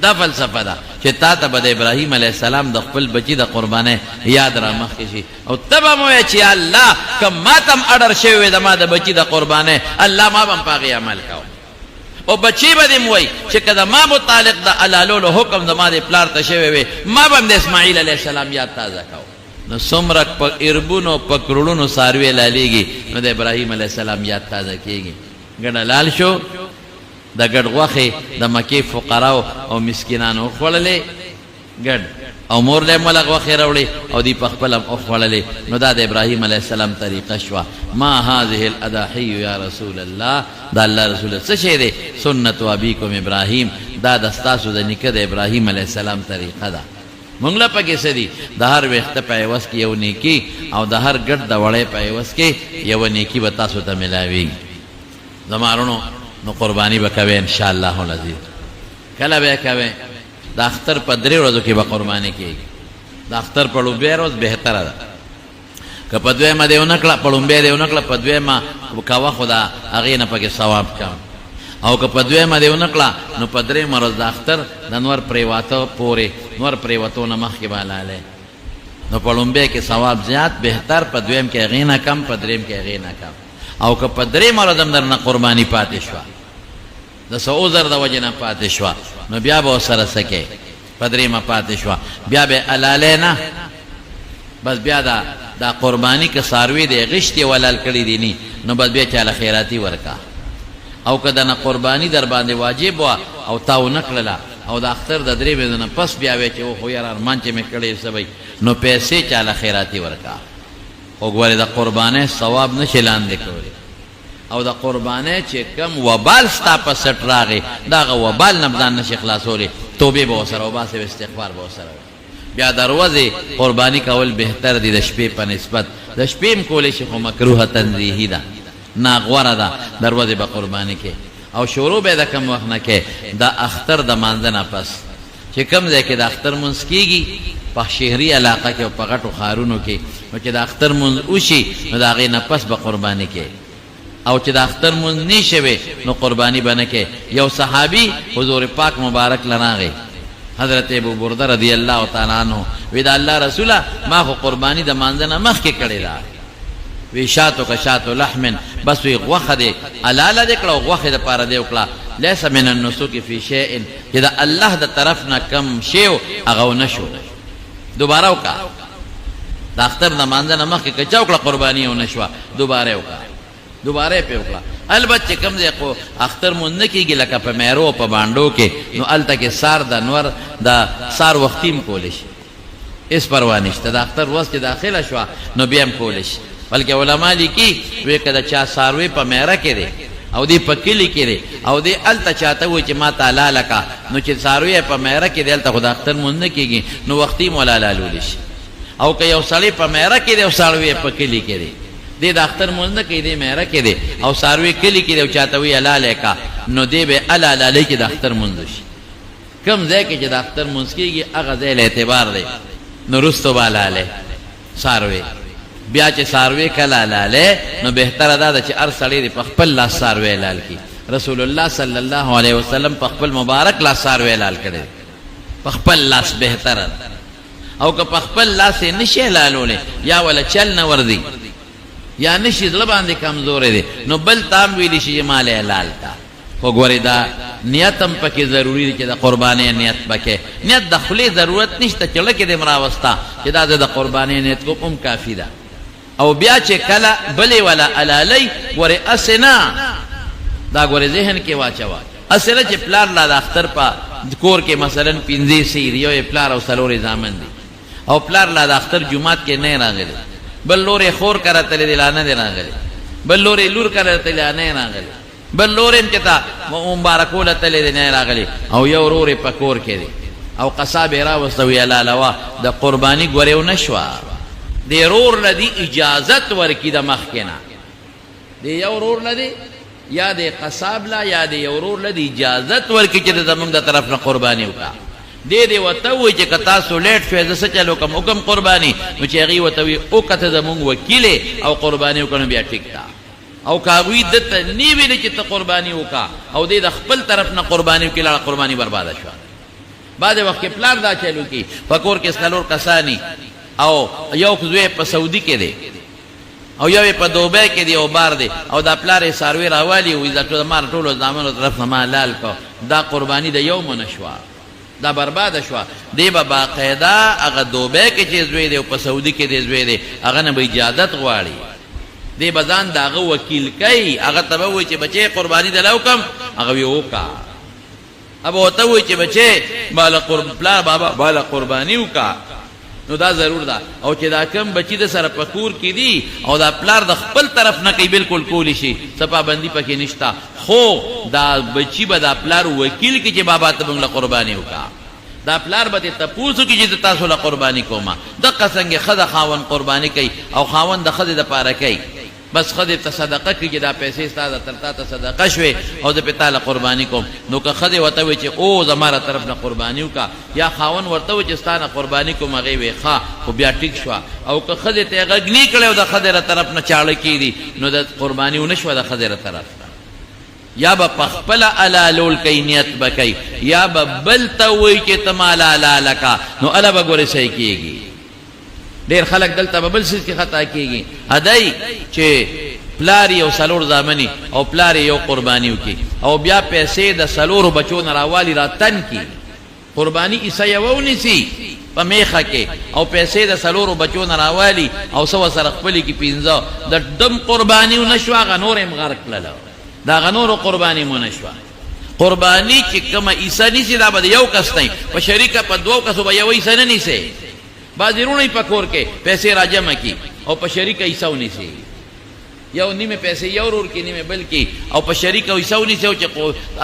دا فلسفه ده چې تا ته به د ابراهیم علیہ السلام د خپل بچی د قربانۍ یاد را مخکې شي او ته به مو وایې چې الله که ما ته هم اډر شوی وی د ما د بچی د قربانۍ الله ما به هم په هغې عمل کوم او بچی به دې م وایي چې که د ما متعلق د حلالولو حکم د ما د پلار ته شوی وی ما به هم د اسماعیل علیہ السلام یاد تازه کوم نو څومره په اربونو په کروڑونو څاروي لالیږي نو د ابراهیم علیہ السلام یاد تازه کېږي ګډه لال شو د ګډ غوښې د مکې فقراو او مسکینانو وخوړلې ګډ او مور له ملغ غوښې راوړې او دی په خپل هم وخوړلې نو دا د ابراهیم علیہ السلام طریقه شوه ما هذه الاضاحی یا رسول الله دا الله رسول څه شی دی سنت ابیکم ابراهیم دا د ستاسو د نیکه د ابراهیم علیہ السلام طریقه ده مونږ له پکې څه دي د هر ویښته په عوض کې یو نیکي او د هر ګډ د وړۍ په عوض کې یوه نیکي به تاسو ته میلاویږي زمارونو نو قربانی به کوئ انشاءالله العزیز کله به یې کوئ د اختر په 3 ورځو کې به قرباني کېږي د اختر په لومبۍ ورځ بهتره ده که په دویمه دې ونه کړه په لومبۍ دې ونه کړه په دویمه کوه خو د هغې نه پکې ثواب کم او که په دویمه دې ونه کړه نو په 3مه ورځ د اختر د نور پرېواته پورې نور پرېوتو نه مخکې به حلالۍ نو په لومبۍ کې ثواب زیات بهتر په دویم کې هغې نه کم په دریم کې هغې نه کم او که په 3مه ورځ هم درنه قرباني پاتې شوه د څه عذر د وجې نه پاتې شوه نو بیا به ورسره څه کوې په 3مه پاتې شوه بیا به حلالۍ نه بس بیا دا قرباني که څاروي دی غشت یې ولال کړي دي نی نو بس بیا چاله خیراتي ورکا او که دنه قرباني در باندې واجب وه او تا ونه کړله او د اختر د 3 ورځو نه پس بیا وایې چې خو یار ارمان چې مې کړی څه وی نو پیسې چاله خیراتي ورکا او ګورې د قربانۍ ثواب نه شي لاندې کولی او د قربانۍ چې کم وبال ستا په سټ راغی د هغه وبال نه به ځان نشي خلاصولی توبې به ورسره وباسې او استغفار به ورسره بیا د ورځې قرباني کول بهتر دي د شپې په نسبت د شپې هم کولی شي خو مکروه تنزیهي ده ناغوره ده د ورځې به قرباني کې او شروع به د کم وخت نه کې د اختر د مانځه نه پس چې کم ځای کې د اختر مونځ کېږي په شهري علاقه کې او په غټو ښارونو کې نو چې د اختر مونځ وشي نو د هغې نه پس به قرباني کې او چې د اختر مونځ نه شوی نو قرباني به نه کې یو صحابي حضور پاک مبارک له راغی حضرت ابو برده رضی الله تعالی عنہ وی د الله رسوله ما خو قرباني د مانځه نه مخکې کړې ده وی شاتو که شاتو لحمن بس وی غوښه دې حلاله دې کړه او غوښې دپاره دې وکړه لیس من النسک فی شیء چې د الله د طرف نه کم شی و هغه ونه شو دوباره وکړه د اختر د مانځه نه مخکې که چا وکړه قرباني ونه شوه دوباره یې وکړه دوباره یې پرې وکړه البته چې کوم ځای خو اختر مونځ نه کېږي لکه په میرو او په بانډو کې نو هلته کې سار د نور د سار وختي هم کولی شي هېڅ پروا نشته د اختر ورځ چې داخله شوه نو بیا هم کولی شي بلکې علما لیکي وی که د چا څاروی په میره کې دی او دی په کلي کې دی او دی هلته چاته وایي چې ما ته حلاله کا نو چې څاروی یې په میره کې دی هلته خو د اختر مونځ نه کېږي نو وختي هم ولا حلالولی شي او که یو سړی په میره کې دی او څاروی یې په کلي کې دی دی د اختر مونځ نه کوي دی میره کې دی او څاروی کلي کې دی او چاته وایي حلاله کا نو دی به حلالۍ کې د اختر مونځ شي کوم ځای کې چې د اختر مونځ کېږي هغه ځای له اعتبار دی نو وروستو به حلالۍ څاروی بیا چې څاروی کله حلالۍ نو بهتره دا ده چې هر سړی دې په خپل لاس څاروی حلال کړي رسول الله صلی الله علیه وسلم په خپل مبارک لاس څاروی حلال کړی په خپل لاس بهتره او که په خپل لاس یې نشي حلالولی یا ولا چل نه ورځي یا نشي زړه باندې کمزورې دی نو بل تام ویلی شي مال حلال تا خو ګورې دا نیت هم پکې ضروري دی چې د قربانۍ نیت پکې نیت د خولې ضرورت نشته چې لکه دې مراوسته چې دا د قربانۍ نیت کوم هم کافي ده او بیا چې کله بلې ولا علالۍ ګورې اسې نه دا ګورې ذهن کې واچوه اسې نه چې پلار لا د اختر په کور کې مثلا 5 سیر یو پلار او څلورې زامن دي او پلار لا د اختر جمعات کې نه راغلی بل لورې خور کره تللی دی لا نه دی راغلی بل لورې لور کره تللی نه راغلی بل لورې هم چې ته مبارکوله تللی دی نه راغلی او یو ورور په کور کې دی او قصاب یې راوسته وی لالوه د قرباني ګورې ونه شوه د ورور لدی اجازت ورکي د مخکې نه د یو ورور لدی یا د قصاب لا یا د یو ورور لدی اجازت ورکي چې زمونږ د طرف نه قرباني وکړه دې ورته وایي چې که تاسو لیټ شوئ زه څه چل وکړم وکړم قرباني نو چې هغې ورته وایي وکړه زمونږ وکیلې او قرباني وکړه نو بیا ټیک ده او که هغوی دته نه ویلې چې ته قرباني وکړه او دې د خپل طرف نه قرباني وکړي لاړه قرباني برباده شوه بعد وخت کې پلار دا چل وکړي په کور کې څلور کساني او یو زوی په سعودي کې دی او یو په دوبۍ کې دی او بار دی او دا پلار یې څاروي راوالي وایي دا ټولو زامنو طرف نه ما لال کړه دا قرباني د یو مونه شوه دا برباده شوه دی به باقاعده هغه دوبۍ کې چې زوی دی او په سعودي کې دی زوی دی هغه نه به اجازت غواړي دی به ځان د هغه وکیل کوي هغه ته به وایي چې بچې قرباني دله وکړم هغه وی وکړه اب ورته وایي چې بچې پلار بابا باله قرباني وکړه نو دا ضرور ده او چې دا کم بچی د سره په کور کې دي او دا پلار د خپل طرف نه کوي بالکل کولی شي څه پابندي پکې نشته خو دا بچی به دا پلار وکیل کې چې بابا ته موږ له قرباني وکړه دا پلار به تې تپوس وکړي چې تاسو له قرباني کومه دقه څنګه ښځه خاوند قرباني کوي او خاوند د ښځې دپاره کوي بس ښځې ته صدقه کړي چې دا پیسې ستا د تر تا ته صدقه شوې او زه پې تا له قرباني کوم نو که ښځې ورته وایي چې او زما له طرف نه قرباني وکړه یا خاوند ورته وایي چې ستا نه قرباني کوم هغې وایي ښه خو بیا ټیک شوه او که ښځې ته یې غږ نه کړی او د ښځې له طرف نه چاړه کېدي نو د قرباني ونه شوه د ښځې له طرف نه یا به په خپله حلالول کوي نیت به کوي یا به بل ته وایي چې ته ما حلاله که نو هله به ګورې صحیح کېږي ډېر خلک دلته به بل څیز کې خطا کېږي هدی چې پلار یو څلور زامني او پلار یو قرباني وکړي او بیا پیسې د څلورو بچو نه راوالي را تن کړي قرباني عیسه یې ونیسي په میخه کې او پیسې د څلورو بچو نه راوالي او څه ورسره خپلې کې 15 د دم قرباني ونه شوه هغه نور یې غرق کړله د هغه نورو قرباني مونه شوه قرباني چې کومه عیسه نیسي دا به د یو کس نه په شریکه په دوو کسو به یو عیسه نه نیسي بعضې وروڼه په کور کې پیسې را جمع کړي او په شریکه عیسه ونیسي یو نیمه پیسې یو ورور کې نیمه بل کې او په شریکه عیسه ونیسي او چې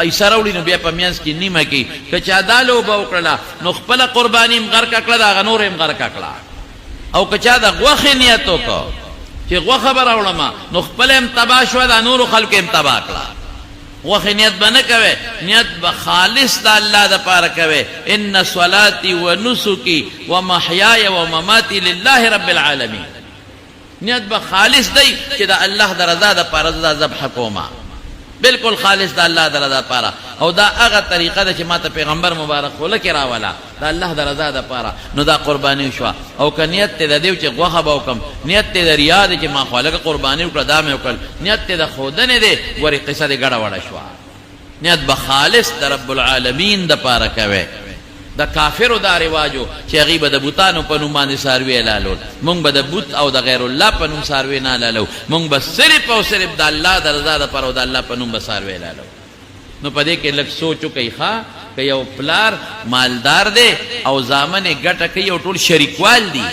عیسه راوړي نو بیا په منځ کې نیمه کې که چا دا لوبه وکړله نو خپله قرباني هم غرقه کړه د هغه نور هم غرقه کړه او که چا د غوښې نیت وکړه چې غوښه به راوړمه نو خپله هم تباه شوه د نورو خلکو هم تباه کړه غوښې نیت به نه کوې نیت به خالص د الله دپاره کوې ان صلاتي و نسکي و محیای و مماتي لله رب العالمین نیت به خالص دی چې د الله د رضا دپاره زه دا ذبح کومه بالکل خالص د الله د رضا دپاره او دا هغه طریقه ده چې ما ته پیغمبر مبارک خوله کې راوله د الله د رضا دپاره نو دا قرباني شوه او که نیت ته د دې چې غوښه به وکړم نیت ته د ریا دی چې ما خو هلکه قرباني وکړه دا مې وکړل نیت ته د ښودنې دی ګورې قصه دې ګډه وړه شوه نیت به خالص د رب العالمین دپاره کوې د کافرو دا رواجو چې هغې به د بوتانو په نوم باندې څاروي حلالول مونږ به د بوت او د غیر الله په نوم څاروي نه حلالو مونږ به صرف او صرف د الله د رضا دپاره او د الله په نوم به څاروي حلالو نو په دې کې لږ سوچ وکئ ښه که یو پلار مالدار دی او زامن یې ګټه کوي او ټول شریکوال دي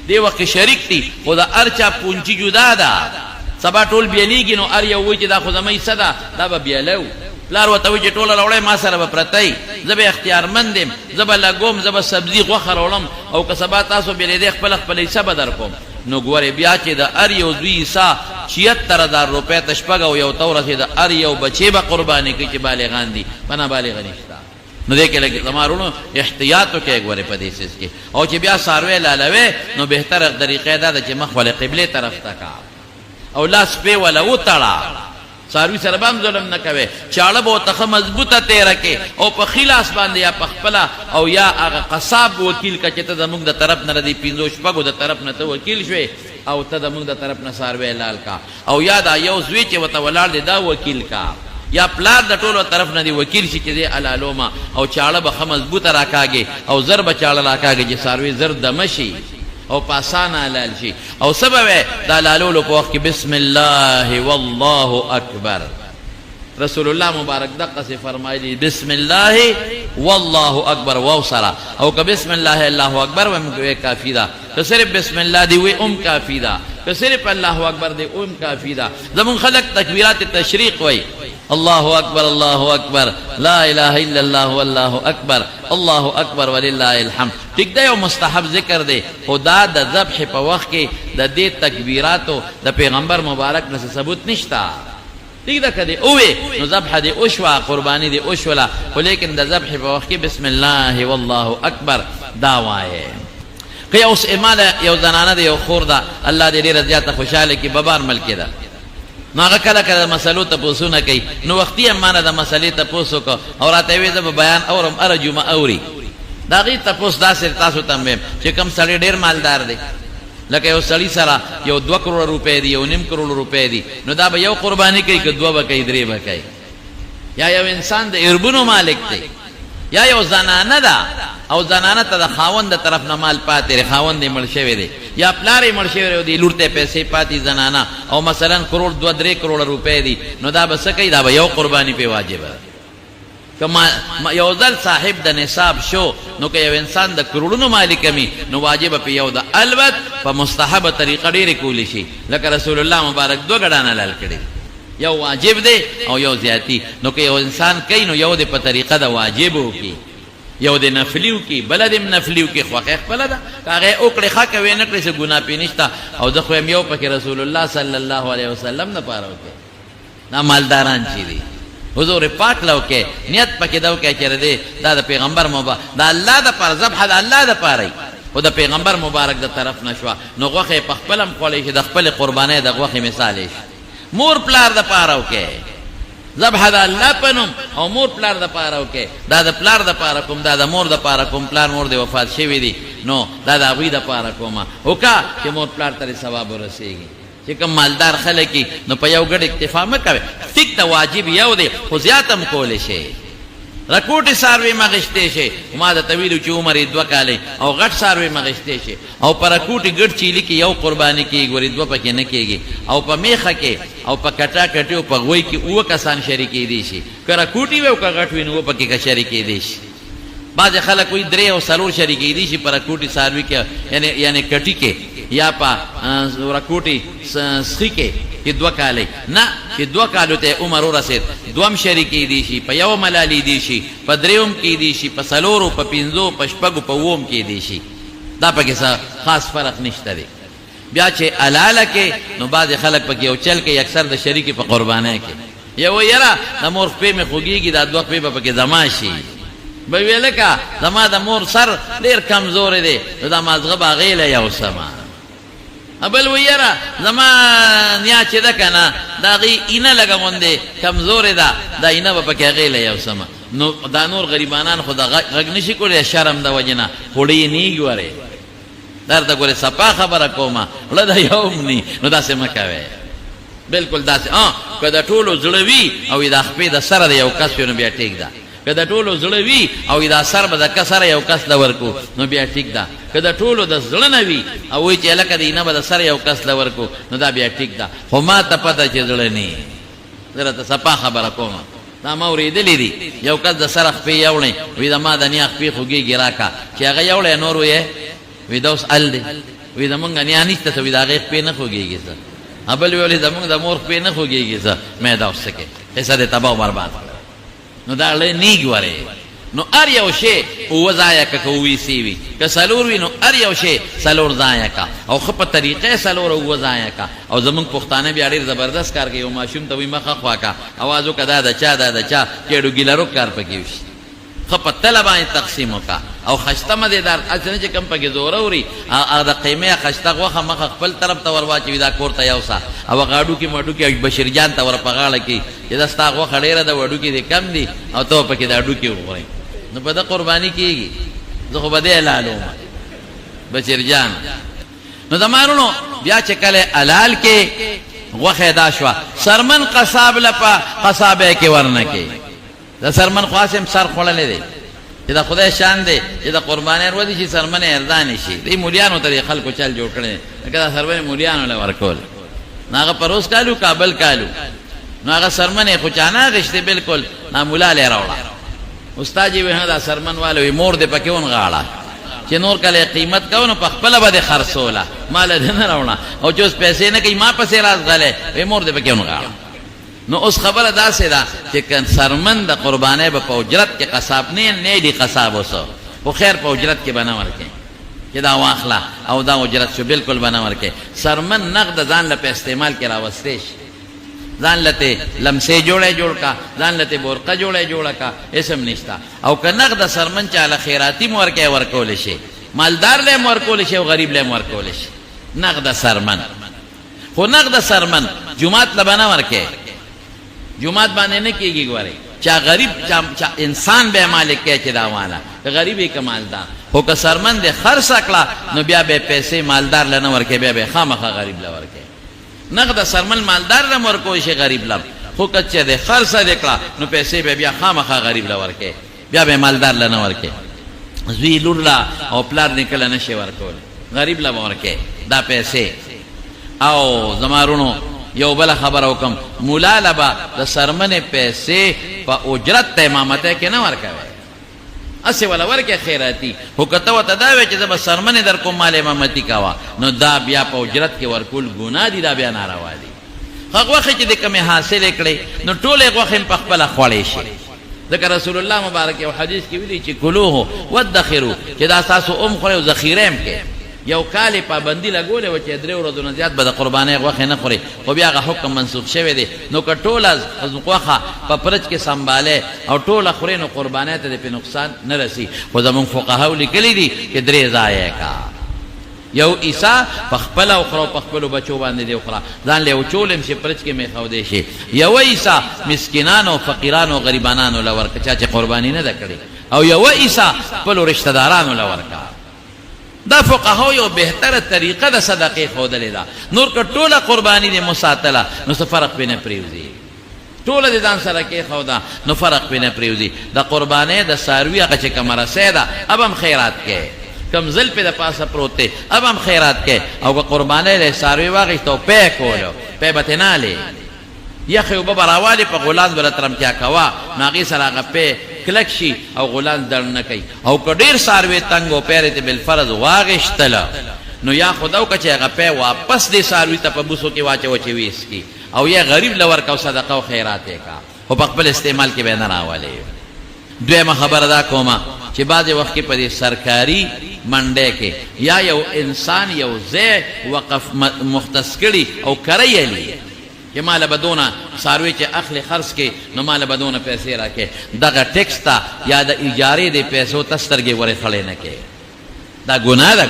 دې وخت کې شریک دي خو د هر چا پونچي جدا ده سبا ټول بیلیږي نو هر یو وایي چې دا خو زما حصه ده دا به بیلو پلار ورته وایي چې ټوله راوړی ما سره به پرته یي زه به اختیارمند یم زه به لګوم زه به سبزي غوښه راوړم او که سبا تاسو بېلېدی خپله حصه به در کوم نو ګورې بیا چې د هر یو زوی حصه ৭۶,۰۰۰ روپۍ ته شپږ او یو ته ورسېد هر یو بچې به قرباني کوي چې بالغان دي په نابالغه نشته نو دې کې لږ زما وروڼو احتیاط وکړئ ګورې په دې څیز کې او چې بیا څاروی لالوې نو بهتره طریقه دا ده چې مخ ولې قبلې طرف ته کا او لاس پې وله وتړه څاروي سره به هم ظلم نه کوې چاړه به ورته ښه مضبوطه تېره کې او په ښي لاس باندې یا په خپله او یا هغه قصاب وکیل که چې ته زموږ د طرف نه د دې 5 شپږو د طرف نه ته وکیل شوې او ته د موږ د طرف نه څاروی لال کا او یا دا یو زوی چې ورته ولاړ دی دا وکیل کا یا پلار د ټولو طرف نه دی وکیل شي چې دی الالوما او چاړه به ښه مضبوطه راکاږي او زر به چاړه راکاږي چې څاروی زر دمه شي او پاسانه حلال شي او سبب دا لالولو په وخت کې بسم الله والله اکبر رسول الله مبارک دقه سے فرمایلی بسم الله والله اکبر واو سره او که بسم الله الله اکبر و کافی دا که صرف بسم الله دی و کافی دا که صرف الله اکبر دی کافی دا زمون خلق تکبیرات تشریق وای الله اکبر الله اکبر لا اله الا الله والله اکبر الله اکبر ولله الحمد ټیک دا یو مستحب ذکر دی خدا د ذبح په وخت کې د دې تکبیراتو د پیغمبر مبارک نه ثبوت نشتا ٹھیک ده کدی اوه نو ذبح دی اوشوا قربانی دی اوشولا ولیکن د ذبح په وخت کې بسم الله والله اکبر دا وایي که اوس اماله یو زنانه دی یو خور ده الله دې ډېره زیاته خوشاله کړي ببار ملکې ده نو هغه کله کله مسلو تپوسونه کوي نو وختي امانه د مسلې تپوس وکړه او راته ویې زه به بیان اورم هره جمعه اوري د هغې تپوس داسې تاسو ته هم ویم چې کوم سړی ډېر مالدار دی لکه یو سړی سره یو 2 کروڑ روپۍ دی یو 1.5 کروڑ روپۍ دی نو دا به یو قرباني کوي که 2 به کوي 3 به کوي یا یو انسان د اربونو مالک دی یا یو زنانه ده او زنانه ته د خاوند د طرف نه مال پاتې دی خاوند یې مړ شوی دی یا پلار یې مړ شوی دی لور ته پیسې پاتې زنانه او مثلا کروڑ 2-3 کروڑ روپۍ دی نو دا به څه کوي دا به یو قرباني پې واجبه که یو ځل صاحب د نصاب شو نو که یو انسان د کروڑونو مالک می نو واجب په یو د البت په مستحبه طریقه ډېرې کولی شي لکه رسول الله مبارک 2 ګډانه لال کړي یو واجب دی او یو زیاتی نو که یو انسان کوي نو یو د په طریقه د واجب وکړي یو د نفلی وکړي بله د نفلی وکړي خوښه خپله ده که هغې وکړې ښه کوې نه کړې څه ګناه پې نشته او زه خو یم یو پکې رسول الله صلی الله علیه وسلم دپاره وکړې دا مالداران چې دي حضور پاک لو کې نیت پکې دا وکړي چې دی دا د پیغمبر مبارک د الله دپاره ذبحه د الله دپاره خو د پیغمبر مبارک د طرف نه شوه نو غوښه یې په خپله هم خوړی شي د خپلې قربانۍ د غوښې مثال شي مور پلار دپاره وکړي ذبحه د الله په نوم او مور پلار دپاره وکړي دا د پلار دپاره کوم دا د مور دپاره کوم پلار مور دی وفات شوي دي نو دا د هغوی دپاره کومه وکړه چې مور پلار ته ثواب ورسېږي چې کوم مالدار خلک نو په یو ګډ اکتفا مه کوئ ټیک د واجب یو دی خو زیات هم کولی شي رکوټې څاروي مه غشتی شي ما درته ویلو چې عمر یې 2 کاله او غټ څاروي مه غشتی شي او په رکوټې ګډ چیلي کې یو قرباني کېږي ګورې 2 پکې نه کېږي او په میخه کې او په کټا کټي او په غوی کې 2 کسان شریکېدی شي که رکوټي وي او که غټ وي نو پکې که شریکېدی شي بعضې خلک وایي 3 او 4 شریکېدی شي په رکوټي څاروي کې یعنې کټي کې یا په رکوټي سخي کې چې 2 کاله نه چې 2 کالو ته عمر ورسېد 2 شریکې دي شي په یو ملالی دي شي په 3 کې دي شي په 4 په 5 په 6 په 9 کې دي شي دا پکې څه خاص فرق نشته دی بیا چې الاله کې نو بعض خلک پکې یو چل کې اکثر د شریکې په قربانۍ کې یو یاره د مور خپې مې خوږېږي دا 2 خپې به پکې زما شي به ویې لکه زما د مور سر ډېر کمزوری دی نو دا مازغه به هغې له یو سمه بل وی یاره زما نیا چې ده که نه د هغې اینه لږه غوندې کمزورې ده دا اینه به پکې هغې له یو سمه نو دا نور غریبانان خو د غږ نشي کولی شرم د وجې نه خوړې یې نیږي ورې درته ګورې صفا خبره کومه زړه د یو هم نی نو داسې مه کوې بلکل داسې که د ټولو زړه وي او دا خپې د سره د یو کس وي نو بیا ټیک ده که د ټولو زړه وي او دا سر به د کسره یو کس له ورکو نو بیا ټیک ده که د ټولو د زړه نه وي او وایي چې هلکه د اینه به د سره یو کس له ورکو نو دا بیا ټیک ده خو ما ته پته چې زړه نه زه راته صفا خبره کوم دا ما اورېدلې دي یو کس د سره خپې یوړې وایي د ما د نیا خپې خوږېږي راکړه چې هغه یوړی نور ویې وایي دا اوس ال دی وایي زمونږ نیا نشته څه وایي د هغې خپې نه خوږېږي څه بل ویلې زمونږ د مور خپې نه خوږېږي څه مې دا اوس څه کې قصه دې تباه برباد نو دا له نیګ وره نو ار یو شی او ځای کا کوي سی وی که سلور وی نو ار یو شی سلور ځای کا او خپ طریقې سلور او ځای کا او زمون پښتانه بیا ډیر زبردست کار کوي او ماشوم ته وی مخه خوا کا आवाज وکدا د چا کېړو ګیلرو کار پکې وشي خپ طلبه تقسیم وکا او خشته مزیدار اصل چې کم پکې زور اوري هغه د قیمه خشته غوخه مخ خپل طرف ته ورواچوي دا کور ته یوسا او غاډو کې مډو کې بشیر جان ته ور پغاړه کې چې دستا غوخه ډیره د وډو کې کم دي او ته پکې دا ډو کې وغوري نو په دا قرباني کېږي زه خو بده اعلانوم بشیر جان نو دمارونو بیا چې کله حلال کې غوښه دا شوه سرمن قصاب لپا قصابه کې ورنه کې دا سرمن قاسم سر خوړلې دی چې دا خدای شان دی چې دا قرباني ورو دي چې سرمن اردان شي دې مولیانو ته خلکو چل جوړ کړي دا سرمن مولیانو له ورکول ناغه پروس کالو کابل کالو ناغه سرمن خو چانا غشته بالکل نا مولا له راوړه استاد جی وه دا سرمن والو مور دې پکې ون غاړه چې نور کله قیمت کو نو په خپل باندې خرڅوله مال دې نه راوړه او چې اوس پیسې نه کوي ما پسې راز غله وې مور دې پکې ون غاړه نو اوس خبره دا سه دا چې سرمن د قربانې په اجرت کې قصاب نه دی قصاب وسو خو خیر په اجرت کې بنا ورکې چې دا واخلا او دا اجرت شو بالکل بنا ورکې سرمن نقد ځان له استعمال کې راوستې ځان لته لمسه جوړه کا ځان لته بورقه جوړه کا اسم نشتا او که نقد سرمن چاله خیراتی مورکه ورکول شي مالدار له مورکول شي او غریب له مورکول شي نقد سرمن خو نقد سرمن جمعات لبنا ورکه جمعات باندې نه کیږي ګوره چا غریب چا انسان به مالک کې چې دا والا غریب کې مالدار خو که سرمن دې خرڅ کړه نو بیا به پیسې مالدار لنه ورکه بیا به خامخا غریب له ورکه نقد سرمن مالدار له ورکو شي غریب له خو کچه دې خرڅ کړه نو پیسې به بیا خامخا غریب له ورکه بیا به مالدار لنه ورکه زوی لورلا او پلار نکله نشي ورکول غریب له ورکه دا پیسې او زمارونو یو بل خبر حکم مولا لبا د سرمن پیسې په اجرت امامته کې نه ورکوي اسی ولا ورکه خیراتی هو کته وته دا وی چې د سرمن در کوم مال امامتی کاوه نو دا بیا په اجرت کې ورکول ګناه دي دا بیا ناروا دي هغه وخت چې د کومه حاصل کړي نو ټوله وخت په خپل خوړې شي ذکر رسول الله مبارک او حدیث کې ویلي چې کلوه وادخروا چې دا تاسو خوري او ذخیره هم کې یو کال پابندی لګولې و چې درې ورځې نه زیات به د قربانۍ غوښه نه خوري خو بیا هغه حکم منسوخ شوی دی نو که ټوله غوښه په پرچ کې سنباله او ټوله خوري نو قربانۍ ته په نقصان نه رسی خو زمونږ فقهاو لیکلي دي چې درې ځایه کا یو عیسی په خپل او خرو په خپل بچو باندې دی خورا ځان له چولم چې پرچ کې می خو دی شي یو عیسی مسکینانو فقیرانو غریبانو لور کچا چې قرباني نه کړي او یو عیسی خپل رشتہ دارانو لور کا دا فقهاو یو بهتره طریقه د صدقې خودلې ده نور که ټوله قرباني دې مساتله نو څه فرق پې نه پرېوځي ټوله دې ځان سره کې خوده نو فرق پې نه پرېوځي د قربانۍ د څاروي هغه چې کومه رسۍ ده اب هم خیرات کې کم زل پې د پاسه پروت دی اب هم خیرات کې او که قربانۍ د څاروي واخېسته او پی کولو پی به ترې نالې یخې اوبه به راوالې په غولانځ به رترمتیا کوه نو هغې سره هغه پی کلک شي او غلان در نه کوي او که ډېر څاروي تنګ او پیرې ته بالفرض واغېشتله نو یا خدا وکړه چې هغه پی واپس دې څاروي ته په بوسو کې واچوه چې ویس کړي او یا غریب له ورکه او صدقه او خیرات یې کا خو په خپل استعمال کې به نه راولې دویمه خبره دا کومه چې بعضې وخت کې په دې سرکاري منډۍ کې یا یو انسان یو ځای وقف مختص کړي او کریلی چې مال بدونه څاروي چې اخلي خرڅ کې نو مال بدونه پیسې راکې دغه ټیکس ته یا د اجارې د پیسو ته سترګې ورې خړې نه کې دا ګناه ده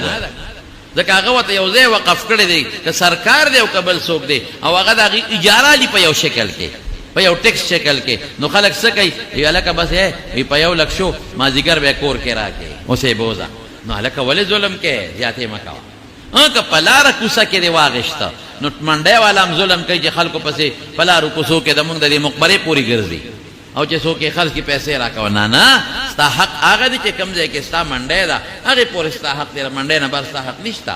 ځکه هغه ورته یو ځای وقف کړی دی که سرکار دی او که بل څوک دی او هغه د هغې اجاره لي په یو شکل کې په یو ټیکس شکل کې نو خلک څه کوي وي هلکه بس وي په 1 لک شو مازدیګر به کور کې راکې اوس یې بوځه نو هلکه ولې ظلم کې زیاتې مه کوه که په لاره کوڅه کې دې واغېشته نو منډۍ والا هم ظلم کوي چې خلکو پسې په لارو کوڅو کې د مونږ د دې مقبرې پورې ګرځي او چې څوک یې خرڅ کړي پیسې راکوه نه ستا حق هغه دی چې کوم ځای کې ستا منډۍ ده هغې پورې ستا حق دی منډۍ نه بر ستا حق نشته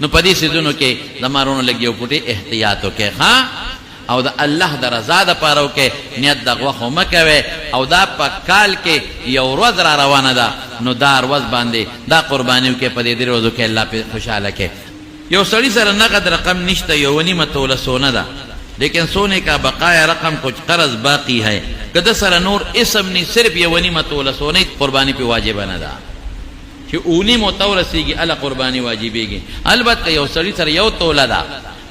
نو په دې څیزونو کې د مارونو لږ یو پوټې احتیاط وکړئ ښه او د الله د رضا دپاره وکړئ نیت د غوښو مه کوئ او دا په کال کې یو ورځ را روانه ده نو دا ورځ باندې دا قرباني وکړئ په دې 3 ورځو کې الله پې خوشحاله کړئ یو سړی سره نقد رقم نشته یو ونیمه توله سونه ده لیکن सोने का बकाया रकम कुछ कर्ज बाकी है कद सर नूर इसम नहीं सिर्फ ये वनीमा तोला सोने कुर्बानी पे वाजिब न दा कि ऊनी मोतौरसीगी अला कुर्बानी वाजिबेगी अलबत्ते यो सड़ी सर यो तोला दा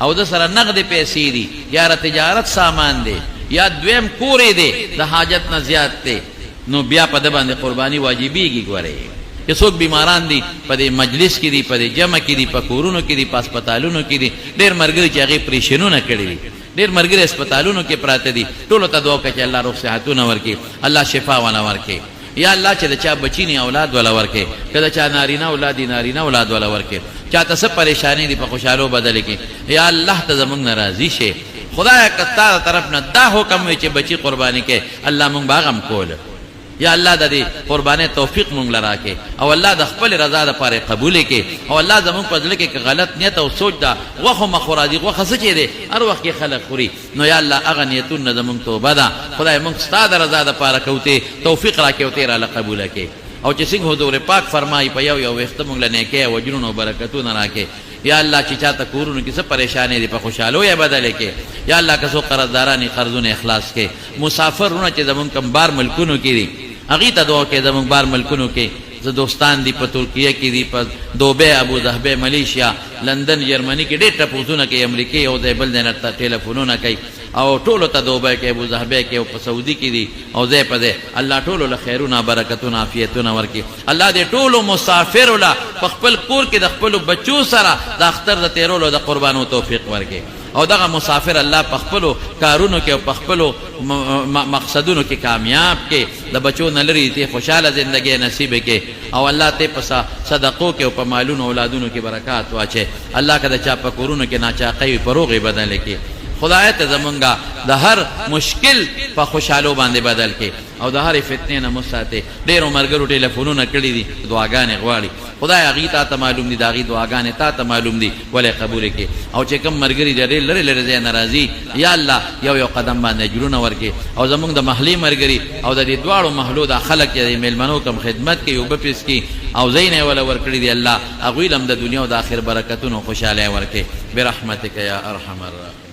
او د سره نقد پیسې دي یا تجارت سامان دی یا دویم کورې دی د حاجت نه زیات دی نو بیا په د باندې قرباني واجبېږي ګورئ که څوک بیماران دي په دې مجلس کې دي په دې جمع کې دي په کورونو کې دي په هسپتالونو کې دي ډېر ملګري چې هغې پریشنونه کړي دي ډېر ملګري هسپتالونو کې پراته دي ټولو ته دعا وکړه چې الله روغ صحتونه ورکړي الله شفا والا ورکړي یا الله چې د چا بچی نه اولاد ولا ورکړي که د چا نارینه اولاد دي نارینه اولاد ولا ورکړي چاته څه پریشانی دی په خوشالو بدل کې یا الله ته زمونږ ناراضي شي خدای کتا طرف نه دا حکم وي چې بچی قربانی کې الله مونږ باغم کول یا الله د دې قربانه توفیق مونږ لرا کې او الله د خپل رضا لپاره قبول کې او الله زمونږ په ځل کې غلط نیت او سوچ دا وخه مخورادي وخه څه چي دي هر وخت کې خلق خوري نو یا الله اغه نیتونه زمونږ توبه ده خدای مونږ ستاسو رضا لپاره کوته توفیق راکې او تیرا قبول کې او چې څنګه حضور پاک فرمایي په یو وخت مونږ لنه کې او جنونو او برکتونه راکې یا الله چې چاته کورونو کې څه پریشانې دي په خوشالو یا بدل کې یا الله که څو قرضدارانی قرضونه اخلاص کې مسافرونه چې زمونږ کم بار ملکونو کې دي هغه ته دعا کې زمونږ بار ملکونو کې زه دوستان دي په ترکیه کې دي په دوبه ابو ظبي ملیشیا لندن جرمني کې ډېر ټپوزونه کې امریکای او د بل نه ټلیفونونه کوي او ټولو ته دوبه کې ابو ظبي کې او په سعودي کې دي او زه په دې الله ټولو له خیرونه برکتونه عافیتونه ورکي الله دې ټولو مسافر له خپل کور کې د خپل بچو سره د اختر د تیرولو د قربانو توفیق ورکي او دغه مسافر الله په خپل کارونو کې او په خپل مقصدونو کې کامیاب کې د بچو نه لري ته خوشاله ژوندۍ نصیب کې او الله ته په صدقو کې او په مالونو اولادونو کې برکات واچي الله کده چا په کورونو کې ناچاقي پروغي بدل کې خدای ته زمونږه د هر مشکل په خوشالو باندې بدل کې او د هر فتنې نه مساته ډېر مرګرو ټلیفونونه کړی دي دعاګانې غواړي خدای هغه ته معلوم دي دا غي دعاګانې ته معلوم دي ولې قبول کې او چې کوم مرګري لري لري زه ناراضي یا الله یو قدم باندې جوړونه ورکي او زمونږ د محلي مرګري او د دې دواړو محلو د خلک چې میلمنو کم خدمت کوي او بپیس کی او زینه ولا ورکړي دي الله هغه لم د دنیا او د آخرت برکتونو خوشاله ورکي برحمتک یا ارحم الراحمین